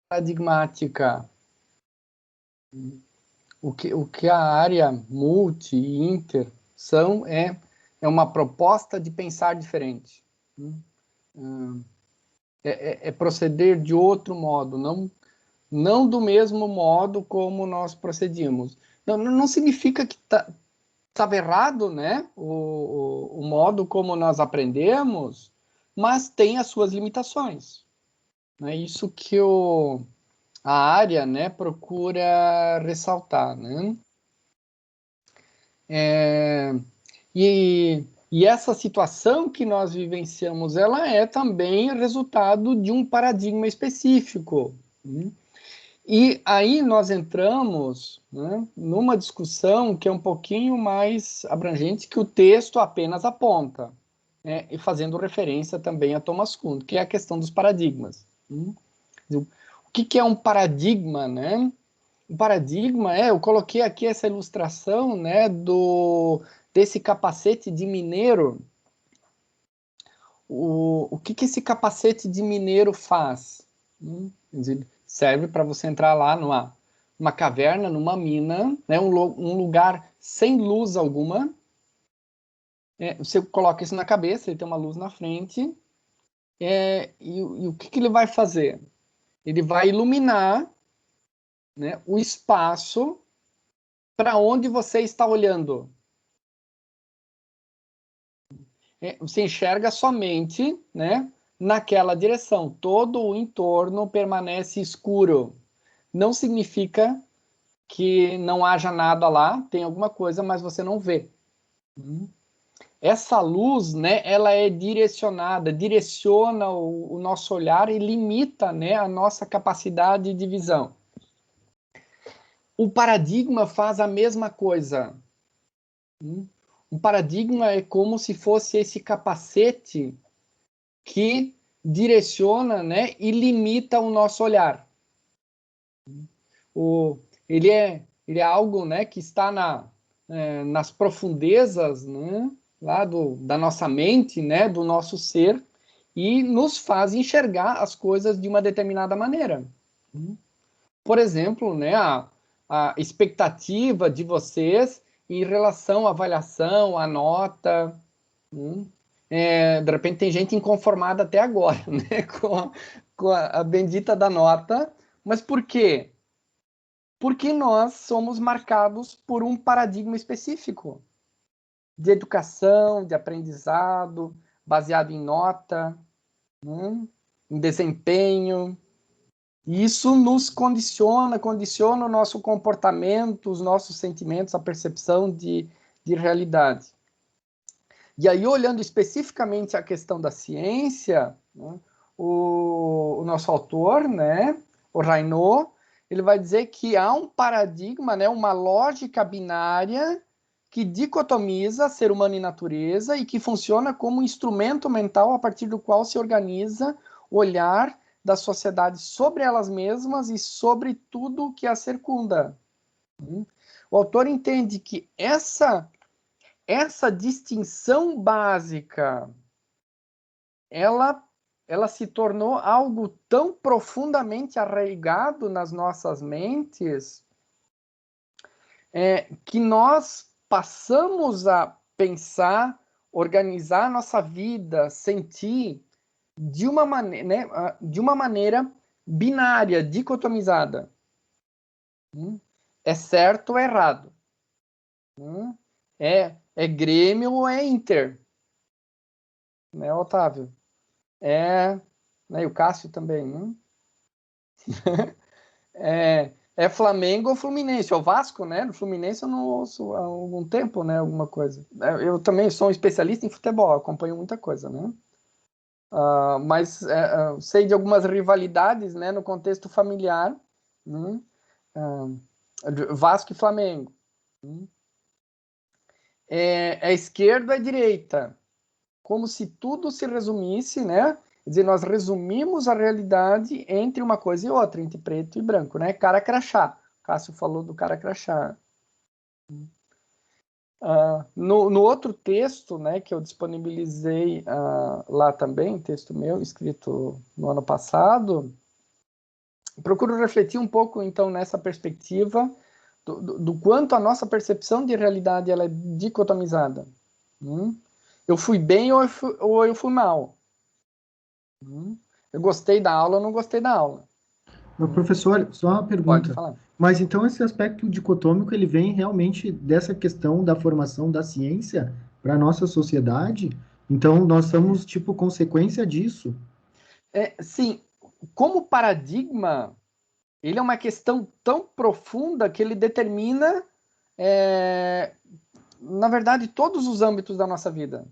paradigmática. O que a área multi e inter são é uma proposta de pensar diferente. É proceder de outro modo, não do mesmo modo como nós procedimos. Não significa que estava errado, né? O modo como nós aprendemos, mas tem as suas limitações. É isso que a área, né, procura ressaltar, né? E essa situação que nós vivenciamos, ela é também resultado de um paradigma específico. Né? E aí nós entramos, né, numa discussão que é um pouquinho mais abrangente que o texto apenas aponta, né, e fazendo referência também a Thomas Kuhn, que é a questão dos paradigmas. O que é um paradigma, né? Um paradigma eu coloquei aqui essa ilustração, né, desse capacete de mineiro. O que esse capacete de mineiro faz? Serve para você entrar lá numa caverna, numa mina, né, um lugar sem luz alguma. Você coloca isso na cabeça, ele tem uma luz na frente. E o que ele vai fazer? Ele vai iluminar, né, o espaço para onde você está olhando. Você enxerga somente, né, naquela direção. Todo o entorno permanece escuro. Não significa que não haja nada lá, tem alguma coisa, mas você não vê. Essa luz, né, ela é direcionada, direciona o nosso olhar e limita, né, a nossa capacidade de visão. O paradigma faz a mesma coisa. O paradigma é como se fosse esse capacete que direciona, né, e limita o nosso olhar. Ele é algo, né, que está nas profundezas, né, lá da nossa mente, né, do nosso ser, e nos faz enxergar as coisas de uma determinada maneira. Por exemplo, né, a expectativa de vocês em relação à avaliação, à nota. De repente tem gente inconformada até agora, né, com a bendita da nota. Mas por quê? Porque nós somos marcados por um paradigma específico de educação, de aprendizado, baseado em nota, né, em desempenho. E isso nos condiciona o nosso comportamento, os nossos sentimentos, a percepção de realidade. E aí, olhando especificamente a questão da ciência, né, o nosso autor, né, o Raynaud, ele vai dizer que há um paradigma, né, uma lógica binária que dicotomiza ser humano e natureza e que funciona como um instrumento mental a partir do qual se organiza o olhar das sociedades sobre elas mesmas e sobre tudo que as circunda. O autor entende que essa distinção básica, ela se tornou algo tão profundamente arraigado nas nossas mentes que nós passamos a pensar, organizar nossa vida, sentir de uma maneira, né, de uma maneira binária, dicotomizada. É certo ou errado? É Grêmio ou é Inter? Né, Otávio? Né, e o Cássio também, né? É Flamengo ou Fluminense? É o Vasco, né? No Fluminense eu não ouço há algum tempo, né? Alguma coisa. Eu também sou um especialista em futebol, acompanho muita coisa, né? Mas sei de algumas rivalidades, né? No contexto familiar, né? Vasco e Flamengo. É esquerda ou é direita? Como se tudo se resumisse, né? Quer dizer, nós resumimos a realidade entre uma coisa e outra, entre preto e branco, né? Cara crachá. Cássio falou do cara crachá. No outro texto, né, que eu disponibilizei lá também, texto meu, escrito no ano passado, procuro refletir um pouco, então, nessa perspectiva do quanto a nossa percepção de realidade ela é dicotomizada. Eu fui bem ou eu fui mal. Eu gostei da aula ou não gostei da aula. Mas, professor, só uma Pode pergunta. falar. Mas então esse aspecto dicotômico ele vem realmente dessa questão da formação da ciência para a nossa sociedade? Então nós somos tipo consequência disso? Sim, como paradigma, ele é uma questão tão profunda que ele determina, na verdade, todos os âmbitos da nossa vida.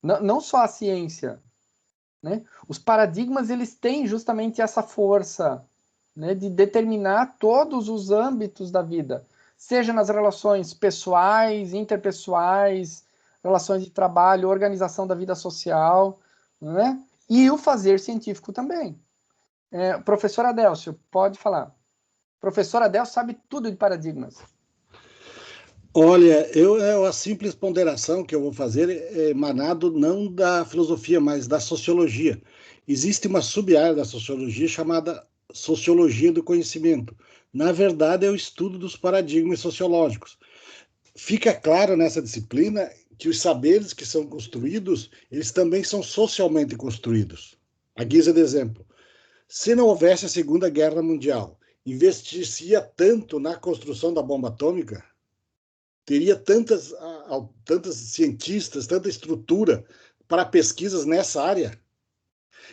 Não só a ciência, né? Os paradigmas, eles têm justamente essa força, né, de determinar todos os âmbitos da vida, seja nas relações pessoais, interpessoais, relações de trabalho, organização da vida social, né? E o fazer científico também. Professor Adélcio, pode falar. Professor Adélcio sabe tudo de paradigmas. Olha, a simples ponderação que eu vou fazer é emanado não da filosofia, mas da sociologia. Existe uma sub-área da sociologia chamada sociologia do conhecimento. Na verdade, é o estudo dos paradigmas sociológicos. Fica claro nessa disciplina que os saberes que são construídos, eles também são socialmente construídos. A guisa de exemplo, se não houvesse a Segunda Guerra Mundial, investir-se-ia tanto na construção da bomba atômica? Teria tantos cientistas, tanta estrutura para pesquisas nessa área?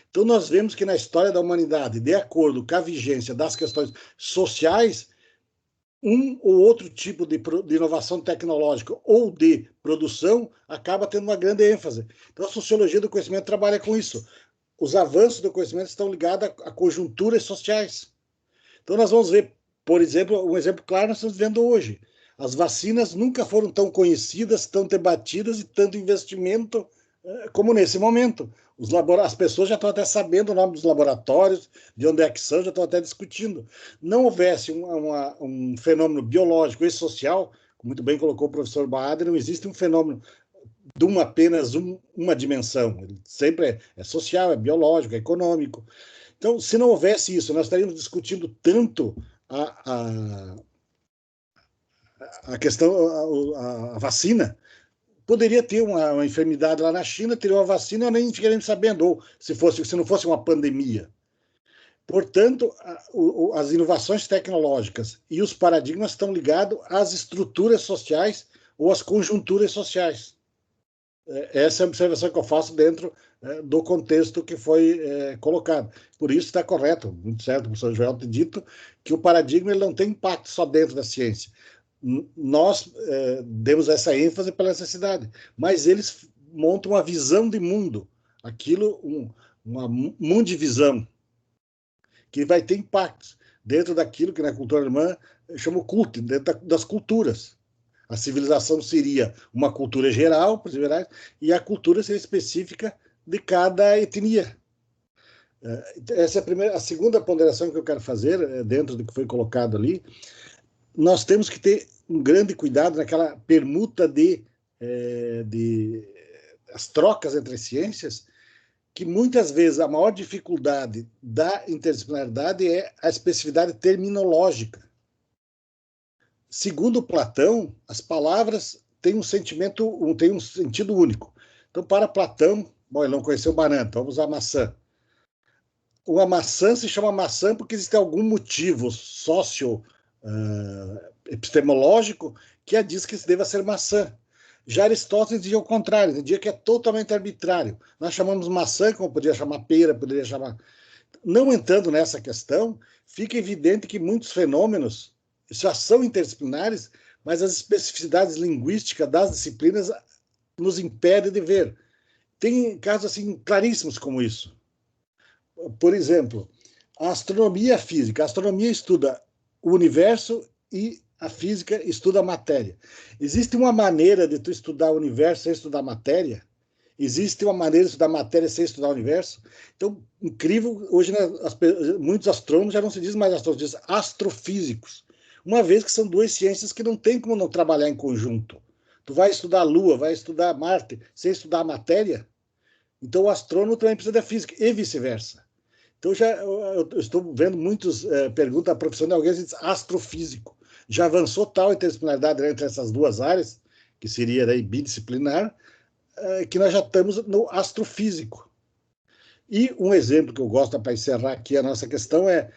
Então, nós vemos que na história da humanidade, de acordo com a vigência das questões sociais, um ou outro tipo de inovação tecnológica ou de produção acaba tendo uma grande ênfase. Então, a sociologia do conhecimento trabalha com isso. Os avanços do conhecimento estão ligados a conjunturas sociais. Então, nós vamos ver, por exemplo, um exemplo claro nós estamos vendo hoje. As vacinas nunca foram tão conhecidas, tão debatidas e tanto investimento como nesse momento. As pessoas já estão até sabendo o nome dos laboratórios, de onde é que são, já estão até discutindo. Não houvesse um fenômeno biológico e social, como muito bem colocou o professor Bahadur, não existe um fenômeno de apenas uma dimensão. Ele sempre é social, é biológico, é econômico. Então, se não houvesse isso, nós estaríamos discutindo tanto a questão, a vacina. Poderia ter uma enfermidade lá na China, teria uma vacina, eu nem ficaríamos sabendo, ou se não fosse uma pandemia. Portanto, as inovações tecnológicas e os paradigmas estão ligados às estruturas sociais ou às conjunturas sociais. Essa é a observação que eu faço dentro do contexto que foi colocado. Por isso está correto, muito certo, o professor Joel ter dito que o paradigma ele não tem impacto só dentro da ciência. Nós demos essa ênfase pela necessidade, mas eles montam uma visão de mundo, aquilo, uma mundivisão, que vai ter impactos dentro daquilo que na cultura alemã chama o culto, dentro das culturas. A civilização seria uma cultura geral, e a cultura seria específica de cada etnia. Essa é a segunda ponderação que eu quero fazer, dentro do que foi colocado ali. Nós temos que ter um grande cuidado naquela permuta de as trocas entre ciências, que muitas vezes a maior dificuldade da interdisciplinaridade é a especificidade terminológica. Segundo Platão, as palavras têm um sentido único. Então, para Platão, bom, ele não conheceu banana, então vamos usar maçã. Uma maçã se chama maçã porque existe algum motivo epistemológico que diz que deva ser maçã. Já Aristóteles dizia o contrário, dizia que é totalmente arbitrário. Nós chamamos maçã, como poderia chamar pera, poderia chamar... Não entrando nessa questão, fica evidente que muitos fenômenos já são interdisciplinares, mas as especificidades linguísticas das disciplinas nos impedem de ver. Tem casos assim claríssimos como isso. Por exemplo, a astronomia e a física. A astronomia estuda o universo e a física estuda a matéria. Existe uma maneira de tu estudar o universo sem estudar a matéria? Existe uma maneira de estudar matéria sem estudar o universo? Então, incrível, hoje né, muitos astrônomos já não se diz mais astrônomos, diz astrofísicos. Uma vez que são duas ciências que não tem como não trabalhar em conjunto. Tu vai estudar a Lua, vai estudar Marte, sem estudar a matéria? Então, o astrônomo também precisa da física, e vice-versa. Então, eu estou vendo muitos perguntas à profissão de alguém que diz astrofísico. Já avançou tal interdisciplinaridade entre essas duas áreas, que seria daí bidisciplinar, que nós já estamos no astrofísico. E um exemplo que eu gosto para encerrar aqui a nossa questão é,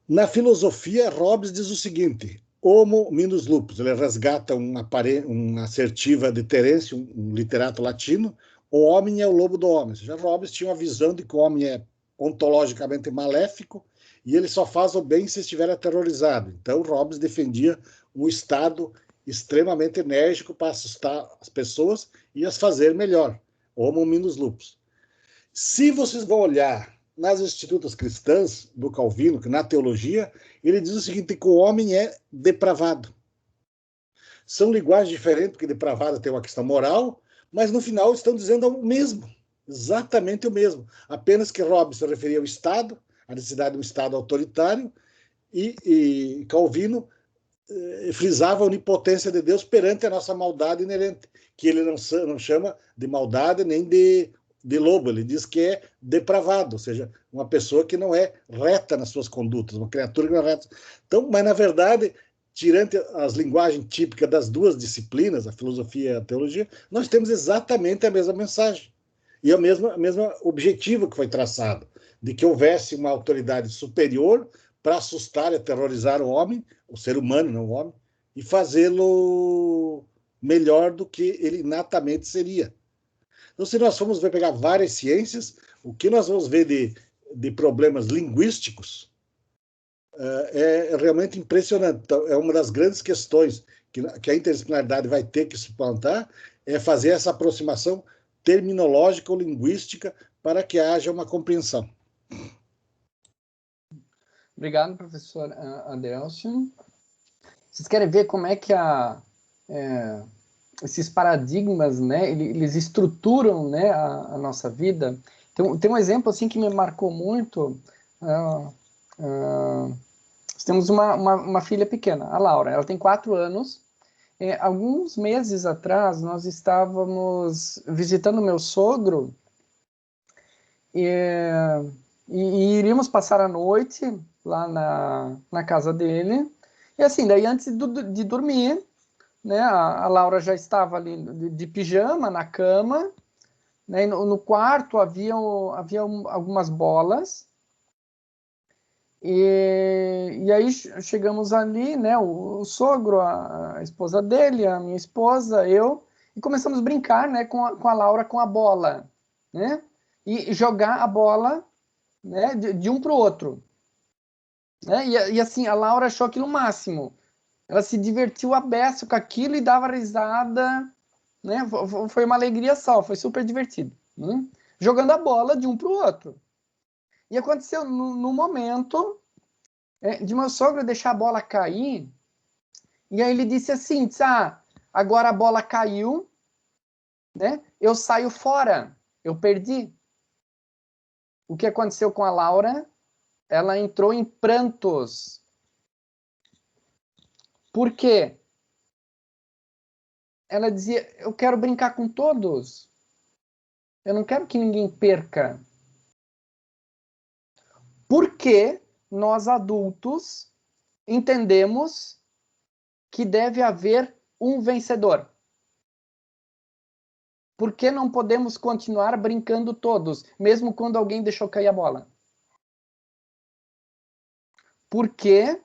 na filosofia, Hobbes diz o seguinte, homo minus lupus, ele resgata uma assertiva de Terêncio, um literato latino, o homem é o lobo do homem. Ou seja, Hobbes tinha uma visão de que o homem é ontologicamente maléfico e ele só faz o bem se estiver aterrorizado. Então, Hobbes defendia um Estado extremamente enérgico para assustar as pessoas e as fazer melhor. Homo minus lupus. Se vocês vão olhar nas institutas cristãs do Calvino, que na teologia, ele diz o seguinte, que o homem é depravado. São linguagens diferentes, porque depravado tem uma questão moral, mas no final estão dizendo o mesmo, exatamente o mesmo. Apenas que Hobbes se referia ao Estado, à necessidade de um Estado autoritário, e Calvino frisava a onipotência de Deus perante a nossa maldade inerente, que ele não chama de maldade nem de lobo, ele diz que é depravado, ou seja, uma pessoa que não é reta nas suas condutas, uma criatura que não é reta. Então, mas na verdade, tirando as linguagens típicas das duas disciplinas, a filosofia e a teologia, nós temos exatamente a mesma mensagem e o mesmo objetivo que foi traçado, de que houvesse uma autoridade superior para assustar e aterrorizar o homem, o ser humano, não o homem, e fazê-lo melhor do que ele inatamente seria. Então, se nós formos pegar várias ciências, o que nós vamos ver de problemas linguísticos é realmente impressionante. Então, é uma das grandes questões que a interdisciplinaridade vai ter que suplantar, é fazer essa aproximação terminológica ou linguística para que haja uma compreensão. Obrigado, professor Adelson. Vocês querem ver como é que esses paradigmas, né, eles estruturam, né, a nossa vida? Tem um exemplo assim que me marcou muito. Nós temos uma filha pequena, a Laura, ela tem 4 anos. Alguns meses atrás, nós estávamos visitando meu sogro e iríamos passar a noite lá na casa dele. E assim, daí antes de dormir, né, a Laura já estava ali de pijama na cama, né, no quarto havia algumas bolas, e aí chegamos ali, né, o sogro, a esposa dele, a minha esposa, eu, e começamos a brincar, né, com a Laura com a bola, né, e jogar a bola, né, de um para o outro. Né, e assim, a Laura achou aquilo o máximo. Ela se divertiu a beça com aquilo e dava risada, né? Foi uma alegria só, foi super divertido. Né? Jogando a bola de um para o outro. E aconteceu no momento de meu sogro deixar a bola cair, e aí ele disse assim, agora a bola caiu, né? Eu saio fora, eu perdi. O que aconteceu com a Laura? Ela entrou em prantos. Por quê? Ela dizia, eu quero brincar com todos. Eu não quero que ninguém perca. Por que nós adultos entendemos que deve haver um vencedor? Por que não podemos continuar brincando todos, mesmo quando alguém deixou cair a bola? Por que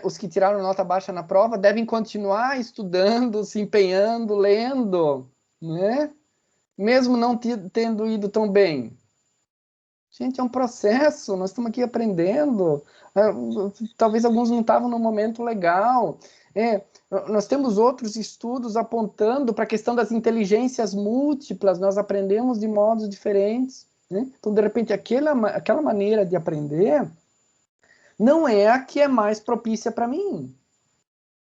os que tiraram nota baixa na prova devem continuar estudando, se empenhando, lendo, né? Mesmo não tendo ido tão bem? Gente, é um processo, nós estamos aqui aprendendo. Talvez alguns não estavam no momento legal. Nós temos outros estudos apontando para a questão das inteligências múltiplas, nós aprendemos de modos diferentes. Né? Então, de repente, aquela maneira de aprender não é a que é mais propícia para mim.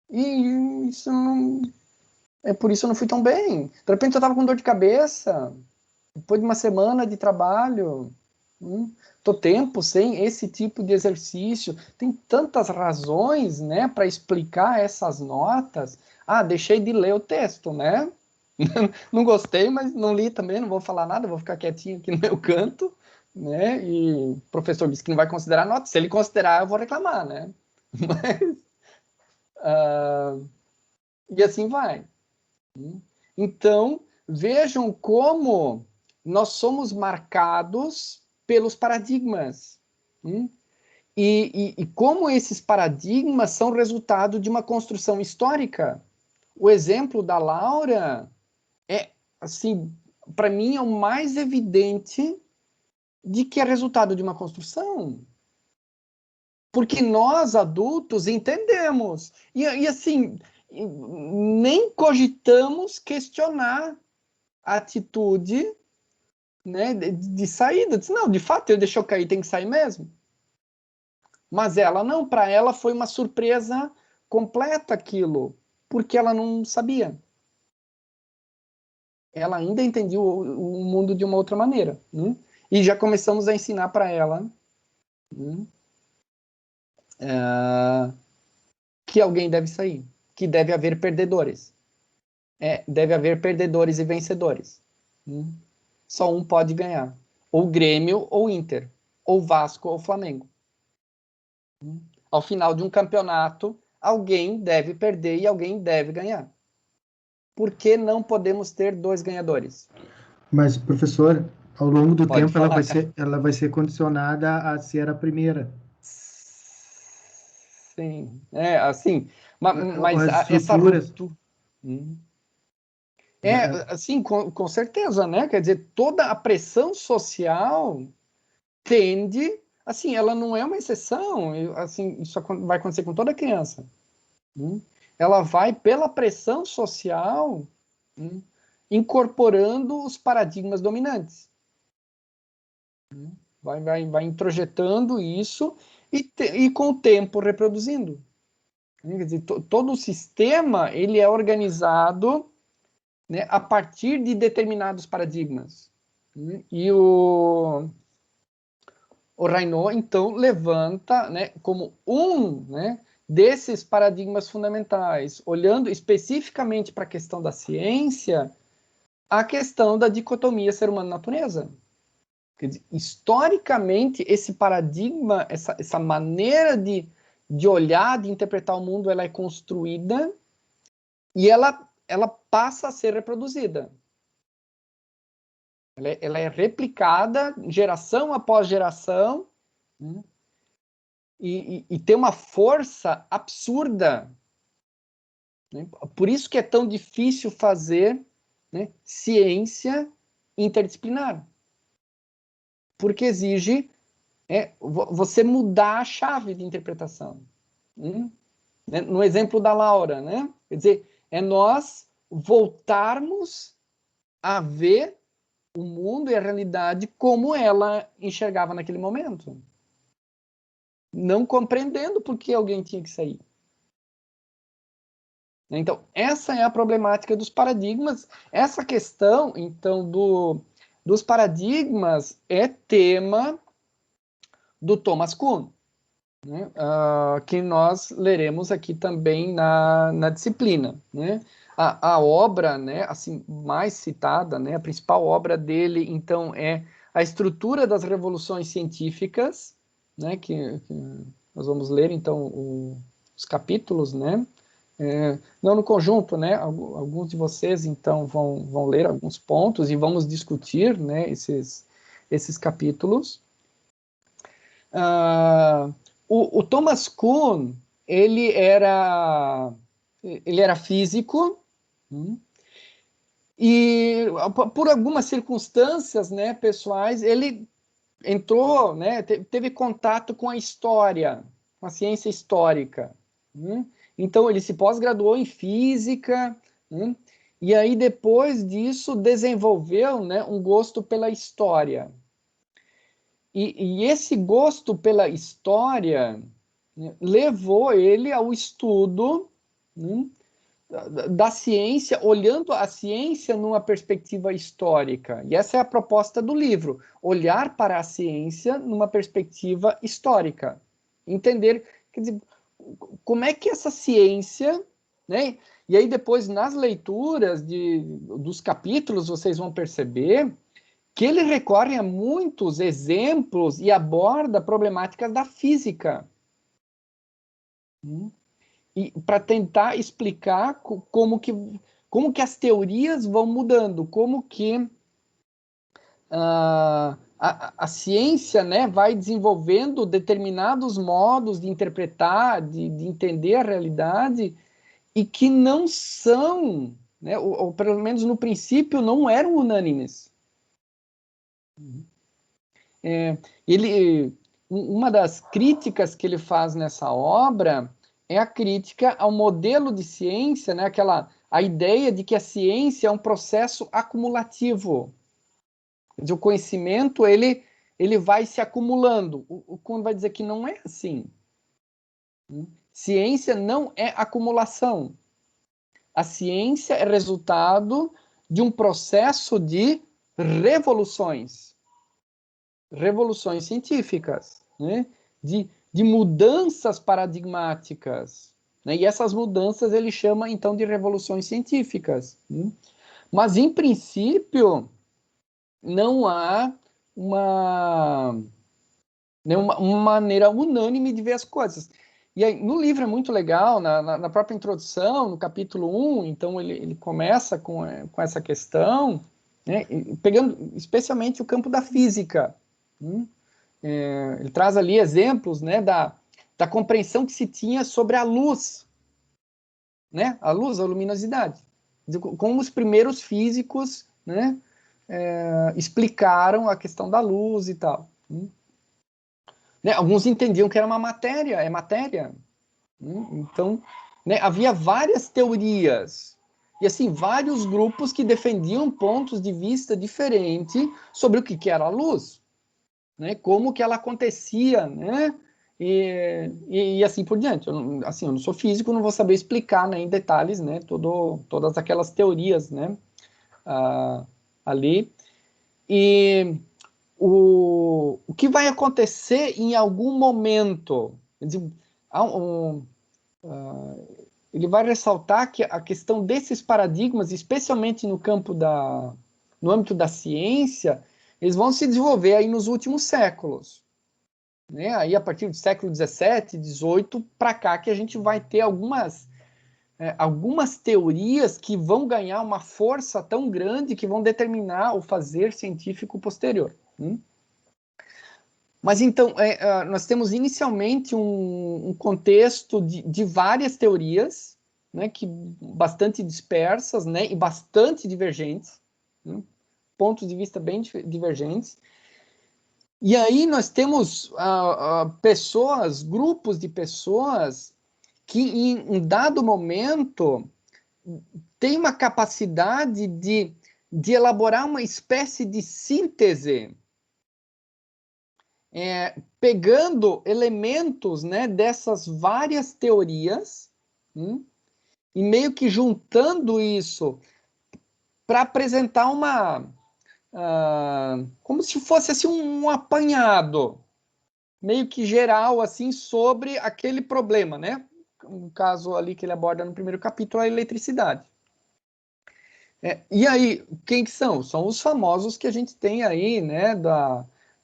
E isso não... por isso eu não fui tão bem. De repente eu estava com dor de cabeça, depois de uma semana de trabalho. Tô tempo sem esse tipo de exercício. Tem tantas razões, né, para explicar essas notas. Deixei de ler o texto, né? Não gostei, mas não li também, não vou falar nada, vou ficar quietinho aqui no meu canto, né? E o professor disse que não vai considerar nota. Se ele considerar, eu vou reclamar, né? Mas, e assim vai. Então, vejam como nós somos marcados pelos paradigmas. E como esses paradigmas são resultado de uma construção histórica. O exemplo da Laura é, assim, para mim, é o mais evidente de que é resultado de uma construção. Porque nós, adultos, entendemos. E assim, nem cogitamos questionar a atitude, né, de saída. Não, de fato, ele deixou cair, tem que sair mesmo. Mas ela não, para ela foi uma surpresa completa aquilo, porque ela não sabia. Ela ainda entendia o mundo de uma outra maneira. Né? E já começamos a ensinar para ela, né, que alguém deve sair, que deve haver perdedores. Deve haver perdedores e vencedores. Só um pode ganhar. Ou Grêmio ou Inter, ou Vasco ou Flamengo. Ao final de um campeonato, alguém deve perder e alguém deve ganhar. Por que não podemos ter dois ganhadores? Mas, professor, ao longo do Pode tempo falar, ela vai ser condicionada a ser a primeira. Sim, assim, mas As essa estruturas. ruptura... Né? assim, com certeza, né? Quer dizer, toda a pressão social tende, assim, ela não é uma exceção, assim, isso vai acontecer com toda criança. Ela vai, pela pressão social, incorporando os paradigmas dominantes. Vai introjetando isso e com o tempo reproduzindo. Quer dizer, todo o sistema ele é organizado, né, a partir de determinados paradigmas. E o Raynaud, então, levanta, né, como né, desses paradigmas fundamentais, olhando especificamente para a questão da ciência, a questão da dicotomia ser humano-natureza. Quer dizer, historicamente, esse paradigma, essa maneira de olhar, de interpretar o mundo, ela é construída e ela passa a ser reproduzida. Ela é replicada geração após geração, né? E tem uma força absurda. Né? Por isso que é tão difícil fazer, né, ciência interdisciplinar. Porque exige você mudar a chave de interpretação. No exemplo da Laura, né? Quer dizer, é nós voltarmos a ver o mundo e a realidade como ela enxergava naquele momento. Não compreendendo por que alguém tinha que sair. Então, essa é a problemática dos paradigmas. Essa questão, então, dos paradigmas é tema do Thomas Kuhn, né? Que nós leremos aqui também na disciplina. Né? A obra, né, assim, mais citada, né, a principal obra dele, então, é A Estrutura das Revoluções Científicas, né, que nós vamos ler, então, os capítulos, né? Não no conjunto, né? Alguns de vocês, então, vão ler alguns pontos e vamos discutir, né, esses capítulos. O Thomas Kuhn, ele era físico, e por algumas circunstâncias, né, pessoais, ele entrou, né, teve contato com a história, com a ciência histórica. Então, ele se pós-graduou em física, e aí, depois disso, desenvolveu, né, um gosto pela história. E esse gosto pela história, né, levou ele ao estudo, né, da ciência, olhando a ciência numa perspectiva histórica. E essa é a proposta do livro, olhar para a ciência numa perspectiva histórica. Entender, quer dizer, como é que essa ciência, né? E aí depois nas leituras dos capítulos vocês vão perceber que ele recorre a muitos exemplos e aborda problemáticas da física. E para tentar explicar como que as teorias vão mudando, como que a ciência, né, vai desenvolvendo determinados modos de interpretar, de entender a realidade, e que não são, né, ou pelo menos no princípio, não eram unânimes. Uma das críticas que ele faz nessa obra é a crítica ao modelo de ciência, né, a ideia de que a ciência é um processo acumulativo. Quer dizer, o conhecimento, ele vai se acumulando. O Kuhn vai dizer que não é assim. Ciência não é acumulação. A ciência é resultado de um processo de revoluções científicas, né? de mudanças paradigmáticas. Né? E essas mudanças ele chama, então, de revoluções científicas. Né? Mas, em princípio, não há uma maneira unânime de ver as coisas. E aí, no livro é muito legal, na própria introdução, no capítulo 1, então ele começa com essa questão, né, pegando especialmente o campo da física. Ele traz ali exemplos, né, da compreensão que se tinha sobre a luz, né, a luminosidade. Como os primeiros físicos, né, explicaram a questão da luz e tal. Né, alguns entendiam que era uma matéria, é matéria. Então, né, havia várias teorias e assim vários grupos que defendiam pontos de vista diferentes sobre o que era a luz, né, como que ela acontecia, né, e assim por diante. Eu não sou físico, não vou saber explicar, né, em detalhes, né, todas aquelas teorias, né, ali. E o que vai acontecer em algum momento? Ele vai ressaltar que a questão desses paradigmas, especialmente no âmbito da ciência, eles vão se desenvolver aí nos últimos séculos. Né? Aí a partir do século XVII, XVIII, para cá, que a gente vai ter algumas teorias que vão ganhar uma força tão grande que vão determinar o fazer científico posterior. Mas então, nós temos inicialmente um contexto de várias teorias, né, bastante dispersas, né, e bastante divergentes, né, pontos de vista bem divergentes. E aí nós temos pessoas, grupos de pessoas que em um dado momento têm uma capacidade de elaborar uma espécie de síntese, pegando elementos, né, dessas várias teorias, e meio que juntando isso para apresentar como se fosse assim, um apanhado meio que geral assim sobre aquele problema, né? No caso ali que ele aborda no primeiro capítulo, a eletricidade. E aí, quem que são? São os famosos que a gente tem aí, né,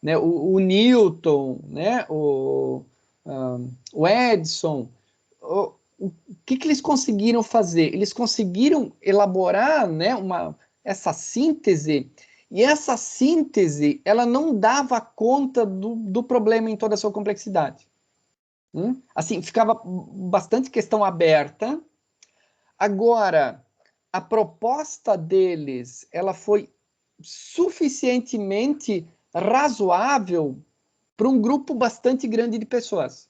né, o Newton, né, o Edison. O que eles conseguiram fazer? Eles conseguiram elaborar, né, essa síntese, e essa síntese ela não dava conta do problema em toda a sua complexidade. Assim, ficava bastante questão aberta. Agora, a proposta deles, ela foi suficientemente razoável para um grupo bastante grande de pessoas.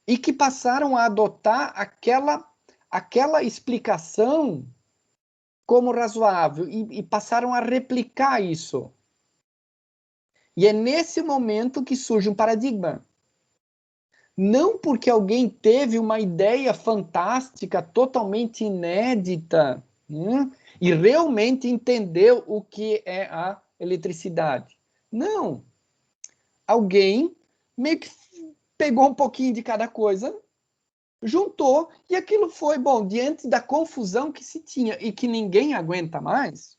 E que passaram a adotar aquela explicação como razoável e passaram a replicar isso. E é nesse momento que surge um paradigma. Não porque alguém teve uma ideia fantástica, totalmente inédita, né, e realmente entendeu o que é a eletricidade. Não. Alguém meio que pegou um pouquinho de cada coisa, juntou, e aquilo foi, bom, diante da confusão que se tinha e que ninguém aguenta mais,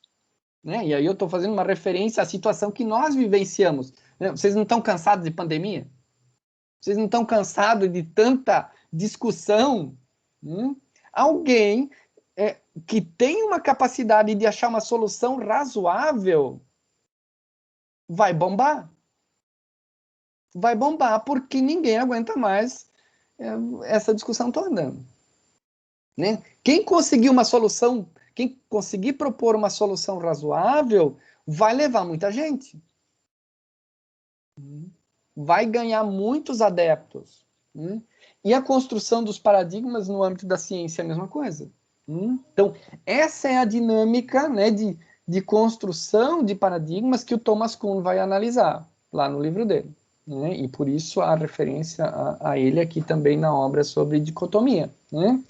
né? E aí eu estou fazendo uma referência à situação que nós vivenciamos, né? Vocês não estão cansados de pandemia? Vocês não estão cansados de tanta discussão? Alguém que tem uma capacidade de achar uma solução razoável vai bombar. Vai bombar porque ninguém aguenta mais essa discussão toda, né? Quem conseguir uma solução, quem conseguir propor uma solução razoável, vai levar muita gente. Vai ganhar muitos adeptos. E a construção dos paradigmas no âmbito da ciência é a mesma coisa. Então, essa é a dinâmica, né, de construção de paradigmas que o Thomas Kuhn vai analisar lá no livro dele, né? E por isso a referência a ele aqui também na obra sobre dicotomia, né?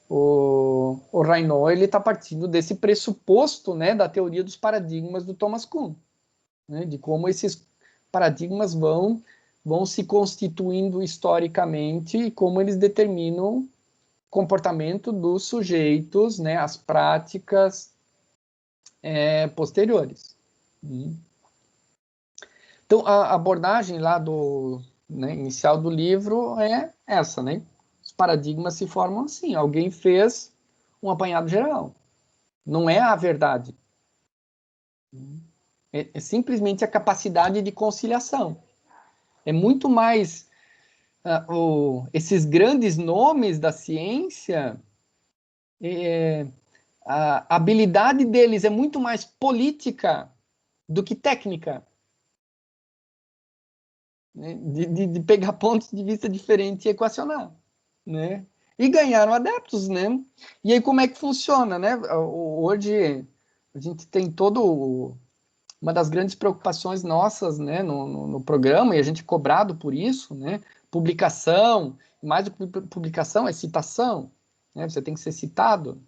O Raynaud, ele está partindo desse pressuposto, né, da teoria dos paradigmas do Thomas Kuhn, né, de como esses paradigmas vão se constituindo historicamente e como eles determinam o comportamento dos sujeitos, né, as práticas posteriores. Então, a abordagem lá né, inicial do livro é essa, né? Os paradigmas se formam assim, alguém fez um apanhado geral. Não é a verdade. É simplesmente a capacidade de conciliação. É muito mais esses grandes nomes da ciência, a habilidade deles é muito mais política do que técnica, né? De pegar pontos de vista diferentes e equacionar, né? E ganharam adeptos, né? E aí como é que funciona, né? Hoje a gente tem uma das grandes preocupações nossas, né, no programa, e a gente é cobrado por isso, né, publicação, mais do que publicação é citação, né, você tem que ser citado.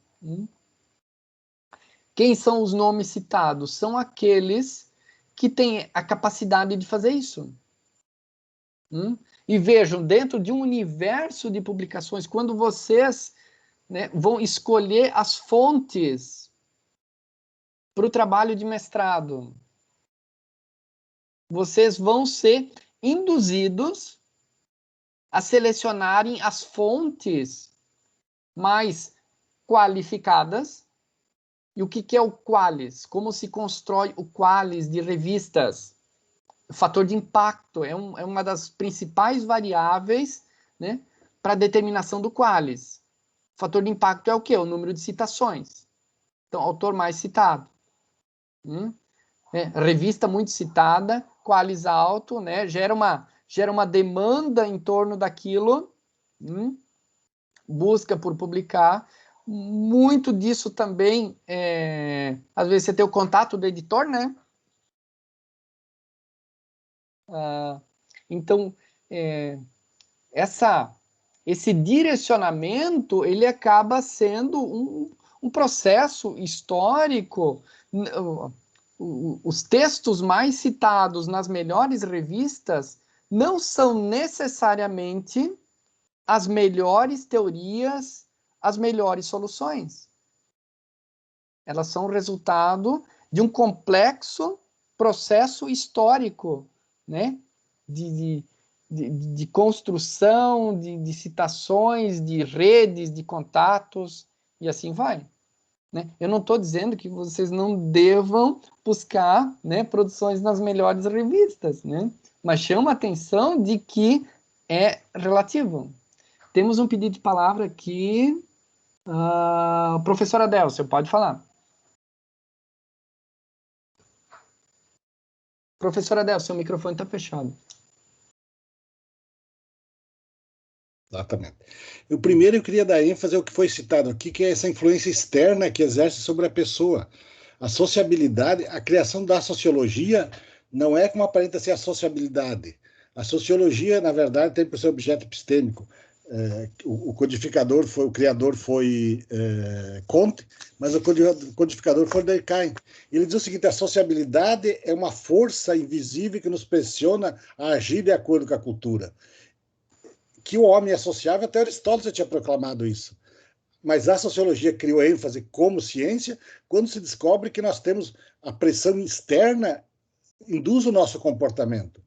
Quem são os nomes citados? São aqueles que têm a capacidade de fazer isso. E vejam, dentro de um universo de publicações, quando vocês, né, vão escolher as fontes para o trabalho de mestrado, vocês vão ser induzidos a selecionarem as fontes mais qualificadas. E o que é o qualis? Como se constrói o qualis de revistas? O fator de impacto é uma das principais variáveis, né, para a determinação do qualis. O fator de impacto é o quê? O número de citações. Então, autor mais citado. Revista muito citada, qualis alto, né, gera uma demanda em torno daquilo, busca por publicar. Muito disso também, às vezes você tem o contato do editor, né? Então, esse direcionamento, ele acaba sendo um processo histórico. Os textos mais citados nas melhores revistas não são necessariamente as melhores teorias, as melhores soluções. Elas são resultado de um complexo processo histórico, né? De construção, de citações, de redes, de contatos, e assim vai. Né? Eu não estou dizendo que vocês não devam buscar, né, produções nas melhores revistas, né? Mas chama a atenção de que é relativo. Temos um pedido de palavra aqui. Professora Delcia, pode falar. Professora Delcia, o microfone está fechado. Exatamente. O primeiro, eu queria dar ênfase ao que foi citado aqui, que é essa influência externa que exerce sobre a pessoa. A sociabilidade, a criação da sociologia não é como aparenta ser a sociabilidade. A sociologia, na verdade, tem por seu objeto epistêmico. O codificador o criador foi Comte, mas o codificador foi Durkheim. Ele diz o seguinte: a sociabilidade é uma força invisível que nos pressiona a agir de acordo com a cultura. Que o homem é sociável, até Aristóteles já tinha proclamado isso. Mas a sociologia criou ênfase como ciência quando se descobre que nós temos a pressão externa induz o nosso comportamento.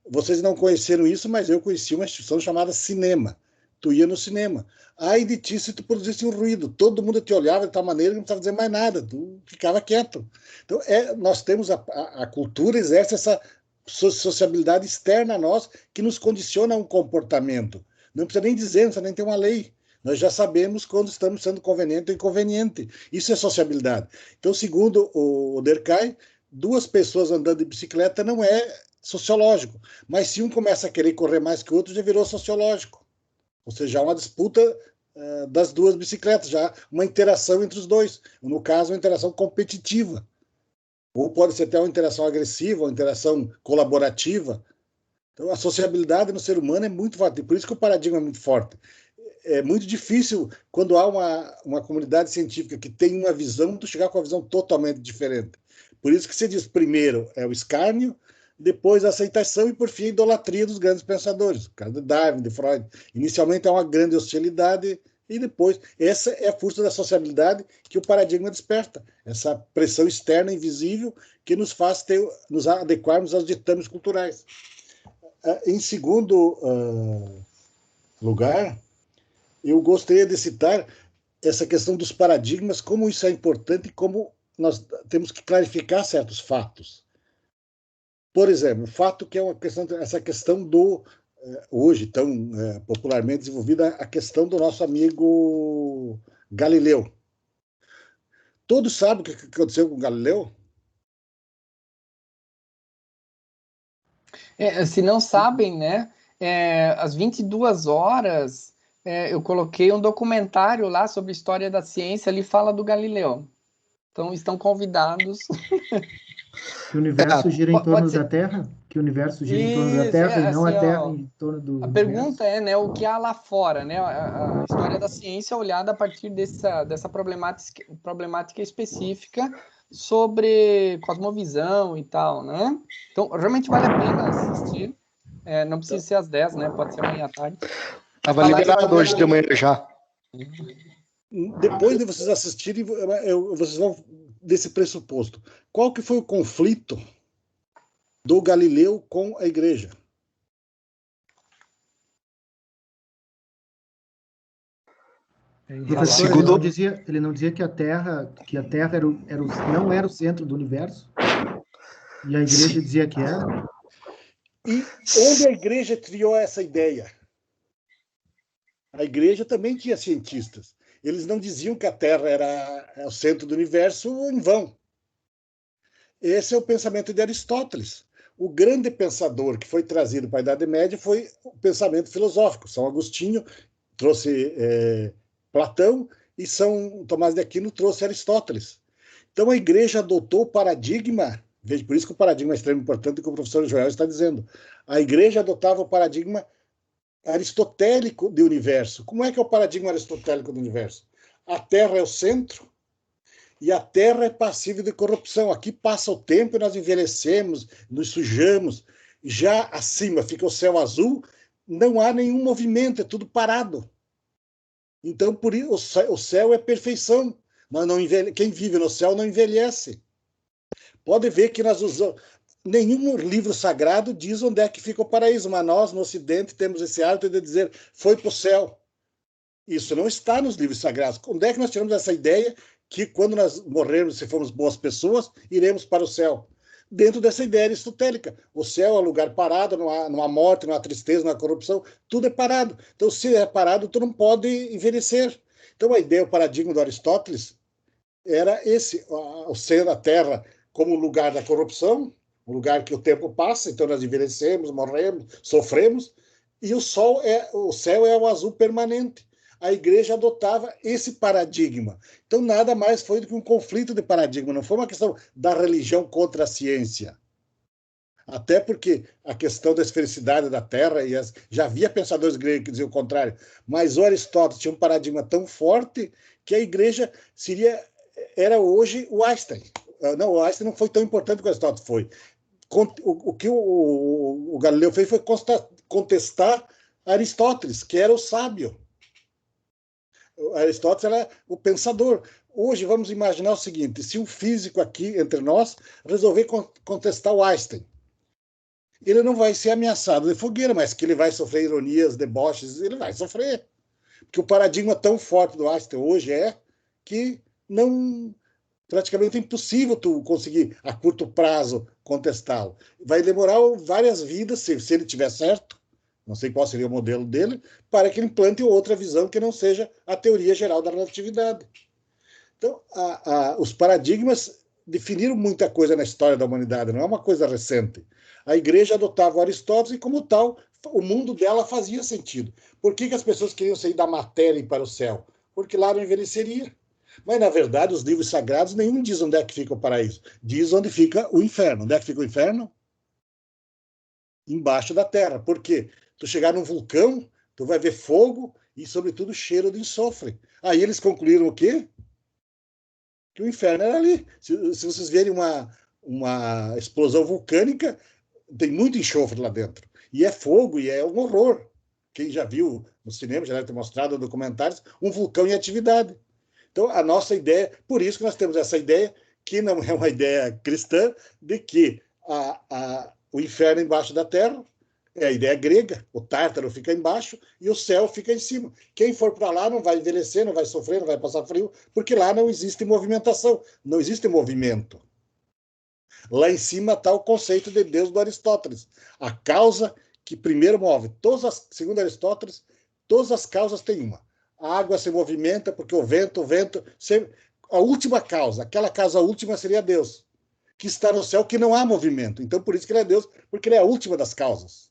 Vocês não conheceram isso, mas eu conheci uma instituição chamada cinema. Tu ia no cinema. Ai de ti se tu produzisse um ruído. Todo mundo te olhava de tal maneira que não precisava dizer mais nada. Tu ficava quieto. Então, nós temos a cultura exerce essa sociabilidade externa a nós que nos condiciona a um comportamento. Não precisa nem dizer, não precisa nem ter uma lei. Nós já sabemos quando estamos sendo conveniente ou inconveniente. Isso é sociabilidade. Então, segundo o Durkheim, duas pessoas andando de bicicleta não é sociológico. Mas se um começa a querer correr mais que o outro, já virou sociológico. Ou seja, há uma disputa das duas bicicletas, já uma interação entre os dois. No caso, uma interação competitiva. Ou pode ser até uma interação agressiva, uma interação colaborativa. Então, a sociabilidade no ser humano é muito forte. Por isso que o paradigma é muito forte. É muito difícil, quando há uma comunidade científica que tem uma visão, tu chegar com uma visão totalmente diferente. Por isso que se diz, primeiro é o escárnio, depois a aceitação e, por fim, a idolatria dos grandes pensadores. O caso de Darwin, de Freud. Inicialmente é uma grande hostilidade e depois... Essa é a força da sociabilidade que o paradigma desperta. Essa pressão externa, invisível, que nos faz nos adequarmos aos ditames culturais. Em segundo lugar, eu gostaria de citar essa questão dos paradigmas, como isso é importante e como nós temos que clarificar certos fatos. Por exemplo, o fato que é essa questão do, hoje tão popularmente desenvolvida, a questão do nosso amigo Galileu. Todos sabem o que aconteceu com Galileu? Se não sabem, né, às 22 horas, eu coloquei um documentário lá sobre a história da ciência, ele fala do Galileu. Então, estão convidados. Que o universo gira em torno da Terra? Que o universo gira em torno da Terra e não assim, a Terra em torno do A universo? pergunta é, né, o que há lá fora, né? A história da ciência olhada a partir dessa problemática específica sobre cosmovisão e tal, né? Então, realmente vale a pena assistir. Não precisa ser às 10, né? Pode ser amanhã à tarde. Estava liberado hoje de manhã já. Depois de vocês assistirem, vocês vão desse pressuposto. Qual que foi o conflito do Galileu com a igreja? Professor, ele não dizia que a Terra não era o centro do universo? E a igreja dizia que era? E onde a igreja criou essa ideia? A igreja também tinha cientistas. Eles não diziam que a Terra era o centro do universo em vão. Esse é o pensamento de Aristóteles. O grande pensador que foi trazido para a Idade Média foi o pensamento filosófico. São Agostinho trouxe Platão e São Tomás de Aquino trouxe Aristóteles. Então a igreja adotou o paradigma, veja, por isso que o paradigma é extremamente importante, que o professor Joel está dizendo. A igreja adotava o paradigma aristotélico do universo. Como é que é o paradigma aristotélico do universo? A Terra é o centro e a Terra é passível de corrupção. Aqui passa o tempo e nós envelhecemos, nos sujamos. Já acima fica o céu azul, não há nenhum movimento, é tudo parado. Então, por isso, o céu é perfeição. Quem vive no céu não envelhece. Pode ver que nós usamos... Nenhum livro sagrado diz onde é que fica o paraíso, mas nós, no Ocidente, temos esse hábito de dizer foi para o céu. Isso não está nos livros sagrados. Onde é que nós tiramos essa ideia que quando nós morrermos, se formos boas pessoas, iremos para o céu? Dentro dessa ideia aristotélica. O céu é um lugar parado, não há morte, não há tristeza, não há corrupção, tudo é parado. Então, se é parado, tu não pode envelhecer. Então, a ideia, o paradigma do Aristóteles era esse, o ser da Terra como lugar da corrupção, um lugar que o tempo passa, então nós envelhecemos, morremos, sofremos, e o céu é o azul permanente. A igreja adotava esse paradigma. Então nada mais foi do que um conflito de paradigma, não foi uma questão da religião contra a ciência. Até porque a questão da esfericidade da Terra, já havia pensadores gregos que diziam o contrário, mas o Aristóteles tinha um paradigma tão forte que a igreja era hoje o Einstein. Não, o Einstein não foi tão importante quanto o Aristóteles foi. O que o Galileu fez foi contestar Aristóteles, que era o sábio. Aristóteles era o pensador. Hoje, vamos imaginar o seguinte, se um físico aqui, entre nós, resolver contestar o Einstein, ele não vai ser ameaçado de fogueira, mas que ele vai sofrer ironias, deboches, ele vai sofrer. Porque o paradigma tão forte do Einstein hoje é que não, praticamente é impossível tu conseguir, a curto prazo, contestá-lo. Vai demorar várias vidas, se ele tiver certo, não sei qual seria o modelo dele, para que ele implante outra visão que não seja a teoria geral da relatividade. Então, os paradigmas definiram muita coisa na história da humanidade, não é uma coisa recente. A igreja adotava Aristóteles e, como tal, o mundo dela fazia sentido. Por que as pessoas queriam sair da matéria e para o céu? Porque lá não envelheceria. Mas, na verdade, os livros sagrados, nenhum diz onde é que fica o paraíso. Diz onde fica o inferno. Onde é que fica o inferno? Embaixo da terra. Por quê? Tu chegar num vulcão, tu vai ver fogo e, sobretudo, cheiro de enxofre. Aí eles concluíram o quê? Que o inferno era ali. Se vocês verem uma explosão vulcânica, tem muito enxofre lá dentro. E é fogo, e é um horror. Quem já viu no cinema, já deve ter mostrado documentários, um vulcão em atividade. Então, a nossa ideia, por isso que nós temos essa ideia, que não é uma ideia cristã, de que o inferno embaixo da terra é a ideia grega, o Tártaro fica embaixo e o céu fica em cima. Quem for para lá não vai envelhecer, não vai sofrer, não vai passar frio, porque lá não existe movimentação, não existe movimento. Lá em cima está o conceito de Deus do Aristóteles. A causa que primeiro move. Segundo Aristóteles, todas as causas têm uma. A água se movimenta porque o vento... A última causa, aquela causa última seria Deus, que está no céu, que não há movimento. Então, por isso que ele é Deus, porque ele é a última das causas.